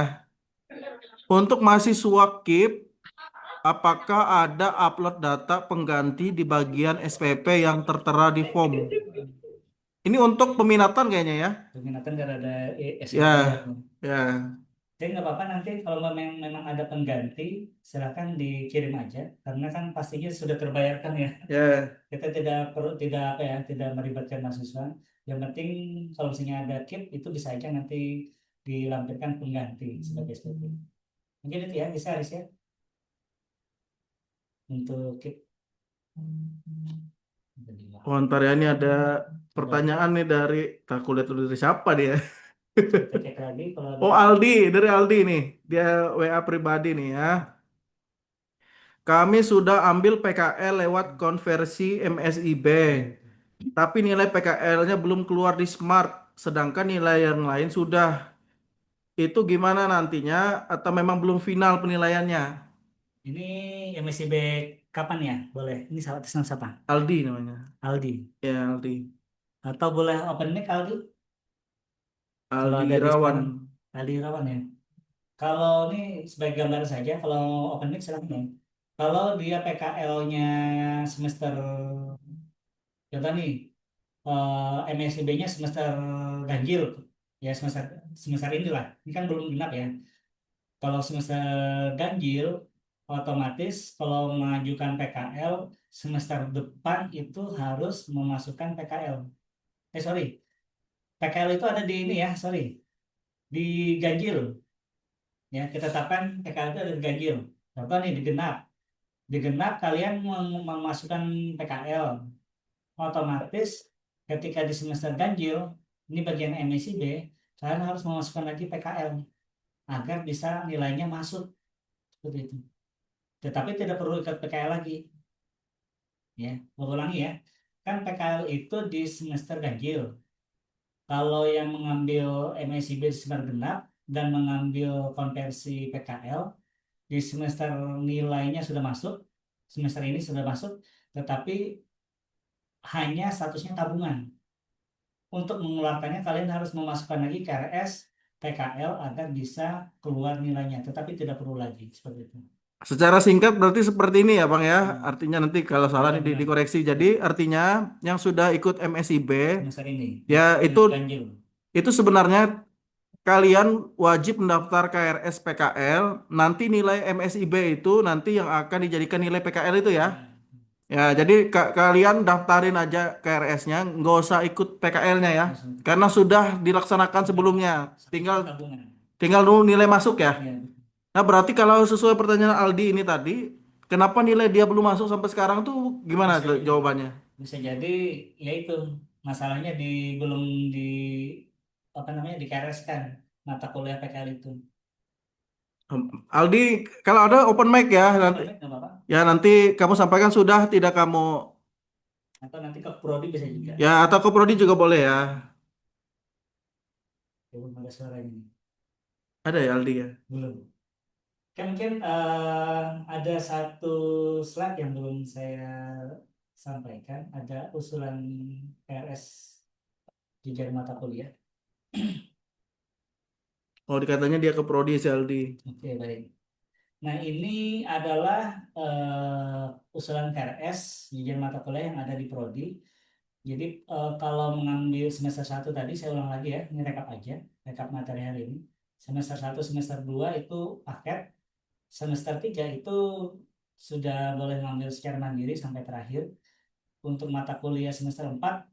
Untuk mahasiswa KIP, apakah ada upload data pengganti di bagian SPP yang tertera di form? Ini untuk peminatan kayaknya ya. Peminatan kan ada SPP ya. Ya, ya. Jadi nggak apa-apa nanti kalau memang ada pengganti, silakan dikirim aja. Karena kan pastinya sudah terbayarkan ya. Ya. Kita tidak perlu tidak apa ya, tidak melibatkan mahasiswa. Yang penting kalau misalnya ada KIP itu bisa aja nanti dilampirkan pengganti sebagai SPP. Mungkin itu ya bisa Aris ya untuk KIP. Oh, ntar ya ini ada pertanyaan nih dari, tak kulihat dulu dari siapa dia. Kita cek lagi kalau ada. Oh Aldi, dari Aldi nih. Dia WA pribadi nih ya. Kami sudah ambil PKL lewat konversi MSIB, tapi nilai PKL-nya belum keluar di Smart, sedangkan nilai yang lain sudah. Itu gimana nantinya? Atau memang belum final penilaiannya? Ini MSIB kapan ya? Boleh. Ini sahabat atas nama siapa? Aldi namanya. Aldi. Ya Aldi. Atau boleh open mic Aldi? Kalau Aldi ada di Irawan. sekarang. Aldi Rawan ya. Kalau ini sebagai gambaran saja, kalau open mic silakan ya. Kalau dia PKL-nya semester, contoh nih, MSIB-nya semester ganjil, ya semester semester inilah. Ini kan belum genap ya. Kalau semester ganjil, otomatis kalau mengajukan PKL semester depan itu harus memasukkan PKL. Sorry, PKL itu ada di ini ya, sorry, di ganjil. Ya, kita tetapkan PKL itu ada di ganjil. Contoh nih, di genap kalian memasukkan PKL. Otomatis ketika di semester ganjil, ini bagian MSIB, kalian harus memasukkan lagi PKL agar bisa nilainya masuk seperti itu. Tetapi tidak perlu ikat PKL lagi. Ya, ulangi ya. Kan PKL itu di semester ganjil. Kalau yang mengambil MSIB di semester genap dan mengambil konversi PKL di semester nilainya sudah masuk, semester ini sudah masuk, tetapi hanya statusnya tabungan. Untuk mengeluarkannya kalian harus memasukkan lagi KRS PKL agar bisa keluar nilainya, tetapi tidak perlu lagi seperti itu. Secara singkat berarti seperti ini ya Bang ya. Hmm. Artinya nanti kalau salah Benar, nih benar. dikoreksi. Jadi artinya yang sudah ikut MSIB Semester ini ya yang itu ganjil. sebenarnya kalian wajib mendaftar KRS PKL. Nanti nilai MSIB itu nanti yang akan dijadikan nilai PKL itu ya. Nah, Ya, jadi kalian daftarin aja KRS-nya, nggak usah ikut PKL-nya ya. langsung Karena sudah dilaksanakan sebelumnya. Tinggal statusnya tabungan. tinggal nunggu nilai masuk ya. Ya, Nah, berarti kalau sesuai pertanyaan Aldi ini tadi, kenapa nilai dia belum masuk sampai sekarang tuh gimana bisa jawabannya? bisa jadi ya itu masalahnya belum di apa namanya dikareskan mata kuliah PKL itu. Aldi, kalau ada open mic ya nanti, Open mic nggak apa-apa. ya nanti kamu sampaikan sudah tidak kamu, Atau nanti ke prodi bisa juga. ya atau ke prodi juga boleh ya. Belum ada suaranya. Ada ya Aldi ya. Belum. Kan mungkin ada satu slide yang belum saya sampaikan. Ada usulan PRS jejaring mata kuliah. Oh, dikatanya dia ke prodi si Aldi. Oke, baik. Nah, ini adalah usulan PRS jejaring mata kuliah yang ada di prodi. Jadi kalau mengambil semester 1 tadi, saya ulang lagi ya, ini rekap aja, rekap materi hari ini. Semester 1, semester 2 itu paket, semester 3 itu sudah boleh mengambil secara mandiri sampai terakhir. Untuk mata kuliah semester 4,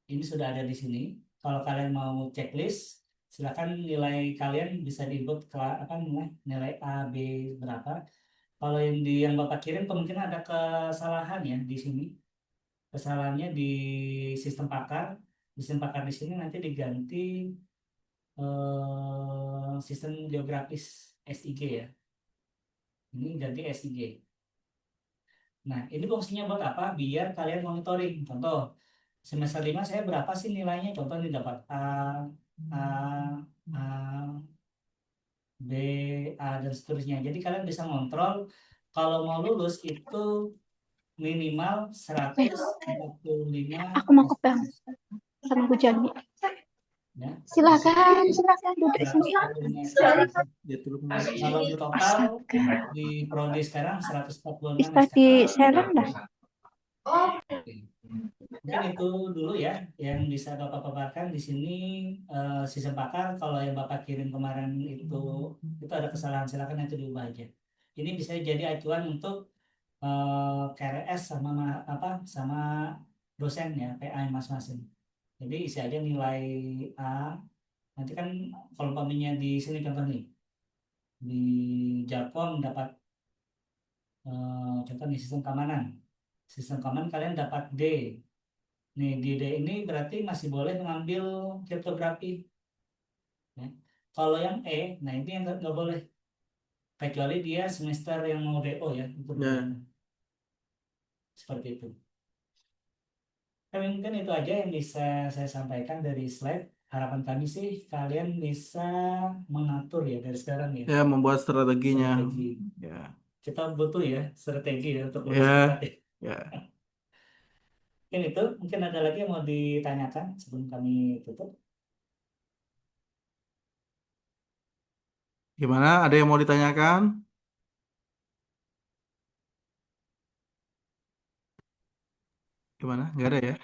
ini sudah ada di sini. Kalau kalian mau checklist, silakan nilai kalian bisa diinput ke apa nilai A, B berapa. Kalau yang Bapak kirim kemungkinan ada kesalahan ya di sini. Kesalahannya di sistem pakar. Sistem pakar di sini nanti diganti sistem geografis SIG ya. Ini ganti SIG. Nah, ini fungsinya buat apa? Biar kalian monitoring. Contoh, semester 5 saya berapa sih nilainya? Contoh nih dapat A, A, A, B, A, dan seterusnya. Jadi kalian bisa ngontrol kalau mau lulus itu minimal 145 Aku mau ke bank SPM. sama hujannya. Ya, Silakan duduk di sini. 145 SPM. Dia tuh Kalau di total Astaga, di prodi sekarang 146 bisa di SKS. share dah. Oke. Mungkin itu dulu ya yang bisa Bapak paparkan di sini, sistem pakar. Kalau yang Bapak kirim kemarin itu ada kesalahan, silakan itu diubah aja. Ini bisa jadi acuan untuk KRS sama sama dosen ya, PA masing-masing. Jadi isi aja nilai A. Nanti kan kalau umpamanya di sini contoh nih di Japon dapat contoh nih sistem keamanan. Sistem keamanan kalian dapat D. Nih di D ini berarti masih boleh mengambil kriptografi. Ya. Kalau yang E, nah ini yang nggak boleh. Kecuali dia semester yang mau DO ya, itu boleh. ya. Seperti itu. Mungkin itu aja yang bisa saya sampaikan dari slide. Harapan kami sih kalian bisa mengatur ya dari sekarang ya Ya, membuat strateginya. strategi. Ya. Kita butuh ya strategi ya untuk lulus cepat Ya, ya. ya. Mungkin itu, mungkin ada lagi yang mau ditanyakan sebelum kami tutup. Gimana? Ada yang mau ditanyakan? Gimana? Nggak ada ya?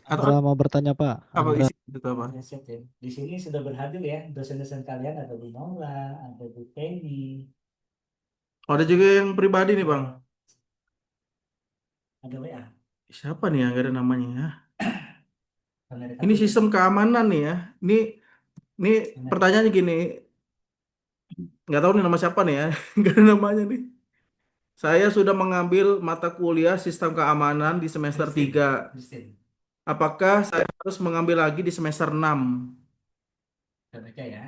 Atau Andra mau bertanya, Pak. apa Andra, isi itu apa? Ya, siap ya. Di sini sudah berhadir ya dosen-dosen kalian, ada Bu Maula, ada Bu Penny, Oh, ada juga yang pribadi nih, Bang. ada WA. Siapa nih yang nggak ada namanya ya? Amerika Ini tuh sistem keamanan nih ya. Ini Amerika. pertanyaannya gini, nggak tahu nih nama siapa nih ya, nggak ada namanya nih. Saya sudah mengambil mata kuliah sistem keamanan di semester Christine, 3. Christine. Apakah saya harus mengambil lagi di semester 6? Kita baca ya.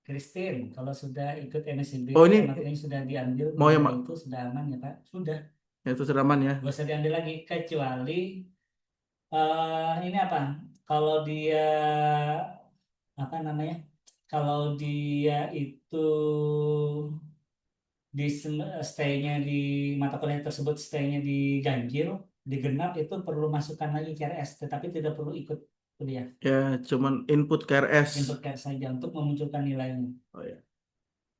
Christine, kalau sudah ikut MSIB, Oh, ini materinya sudah diambil, mau yang nilai itu sudah aman ya Pak? Sudah, ya itu sedaman ya. nggak usah diambil lagi kecuali ini apa? Kalau dia apa namanya? Kalau dia itu stay-nya di mata kuliah tersebut stay-nya di ganjil, di genap itu perlu masukkan lagi KRS, tetapi tidak perlu ikut kuliah. Ya, cuman input KRS. Input KRS saja untuk memunculkan nilainya. Oh ya.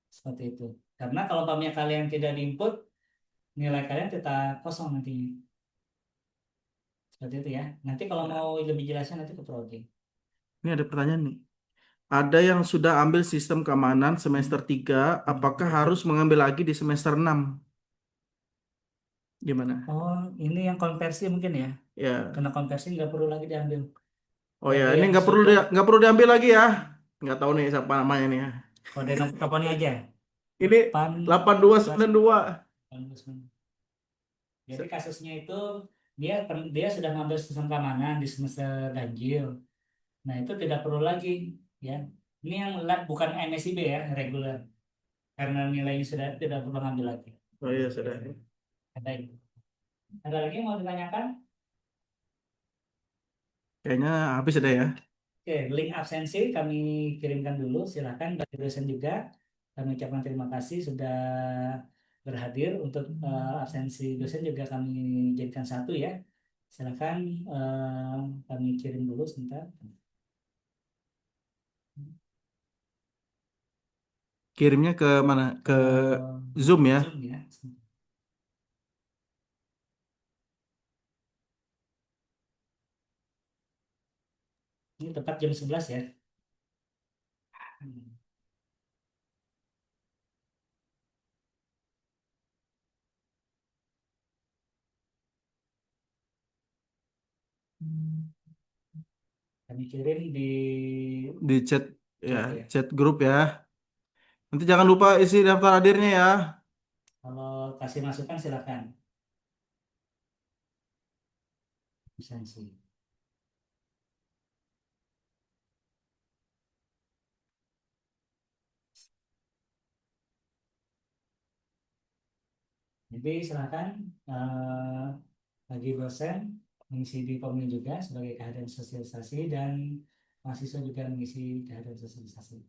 Seperti itu. Karena kalau umpamanya kalian tidak diinput, nilai kalian tetap kosong nantinya. Seperti itu ya. Nanti kalau mau lebih jelasnya nanti ke prodi. Ini ada pertanyaan nih. Ada yang sudah ambil sistem keamanan semester 3, apakah harus mengambil lagi di semester 6? Gimana? Oh, ini yang konversi mungkin ya. Ya. Karena konversi nggak perlu lagi diambil. Oh ya, Kalau ini yang nggak sudah perlu diambil lagi ya. Nggak tahu nih siapa namanya nih ya. kode teleponnya aja. Ini Pan 8292. Jadi kasusnya itu dia sudah ngambil sistem keamanan di semester ganjil. Nah, itu tidak perlu lagi ya. Ini yang bukan MSIB ya, reguler. Karena nilainya sudah tidak perlu ngambil lagi. Oh iya, sudah. Ada itu. Ada lagi yang mau ditanyakan? Kayaknya habis ada ya. Oke, link absensi kami kirimkan dulu. Silakan bagi dosen juga. Kami ucapkan terima kasih sudah berhadir. Untuk absensi dosen juga kami jadikan satu ya. Silakan kami kirim dulu sebentar. Kirimnya ke mana? Ke Zoom ya. Zoom ya. Ini tepat jam 11 ya. Hmm. Kami kirim Di chat ya, chat ya. chat grup ya. Nanti jangan lupa isi daftar hadirnya ya. Kalau kasih masukan silakan. Absensi. Jadi silakan bagi dosen mengisi di Pemmin juga sebagai kehadiran sosialisasi dan mahasiswa juga mengisi kehadiran sosialisasi.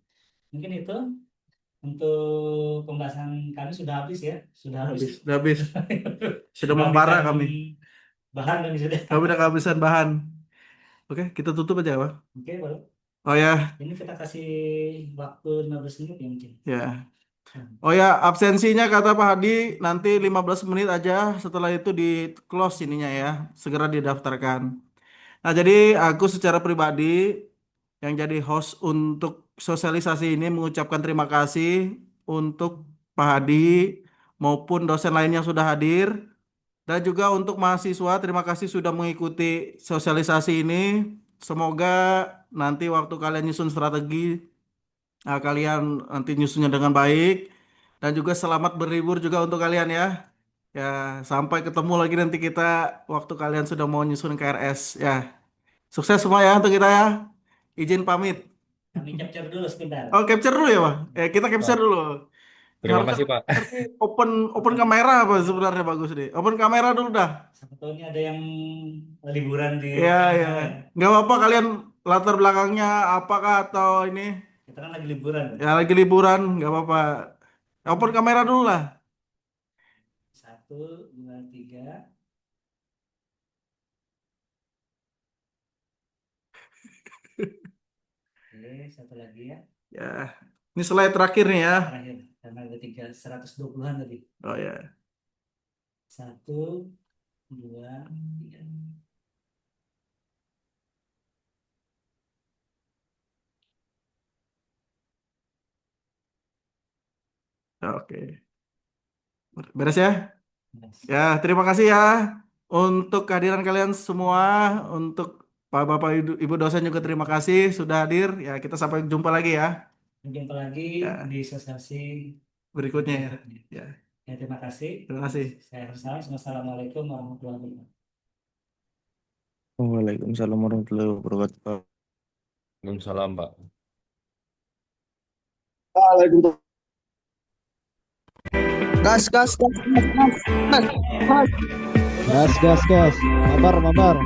Mungkin itu untuk pembahasan kami sudah habis ya, sudah habis. Udah habis. Sudah Kehabisan membara kami. bahan kami sudah. Kami udah kehabisan bahan. Oke, kita tutup aja, Pak. Oke, baru. Oh ya, Ini kita kasih waktu 15 menit ya mungkin. ya. Oh ya, absensinya kata Pak Hadi nanti 15 menit aja, setelah itu di close ininya ya, segera didaftarkan. Nah, jadi aku secara pribadi yang jadi host untuk sosialisasi ini mengucapkan terima kasih untuk Pak Hadi maupun dosen lain yang sudah hadir. Dan juga untuk mahasiswa, terima kasih sudah mengikuti sosialisasi ini. Semoga nanti waktu kalian nyusun strategi, kalian nanti nyusunnya dengan baik. Dan juga selamat berlibur juga untuk kalian ya. Ya, sampai ketemu lagi nanti kita waktu kalian sudah mau nyusun KRS. Ya, sukses semua ya untuk kita ya. Izin pamit. Kami capture dulu sebentar. Oh, capture dulu ya, Pak. Kita capture dulu. Terima Harusnya kasih, Pak. nanti open kamera apa sebenarnya bagus deh. Open kamera dulu dah. Siapa tahu ini ada yang liburan di Ya, tengah ya. ya. Nggak apa-apa kalian latar belakangnya apakah atau ini Kita kan lagi liburan. ya lagi liburan, nggak apa-apa. Open kamera dulu lah. 1, 2, 3. Oke, satu lagi ya. Ya, ini slide terakhir nih ya. Terakhir, karena ada 120-an tadi. Oh ya. 1, 2, 3. Oke. Beres ya? Yes. Ya, terima kasih ya untuk kehadiran kalian semua, untuk Pak Bapak Ibu dosen juga terima kasih sudah hadir. Ya, kita sampai jumpa lagi ya Jumpa lagi Ya. di sesi berikutnya ya. berikutnya. Ya, Ya, terima kasih. terima kasih. Saya Harsal. Wassalamualaikum warahmatullahi wabarakatuh. Waalaikumsalam warahmatullahi wabarakatuh. Waalaikumsalam, Pak. Gas, gas, gas, gas, gas, gas, gas, gas, gas, mabar, mabar.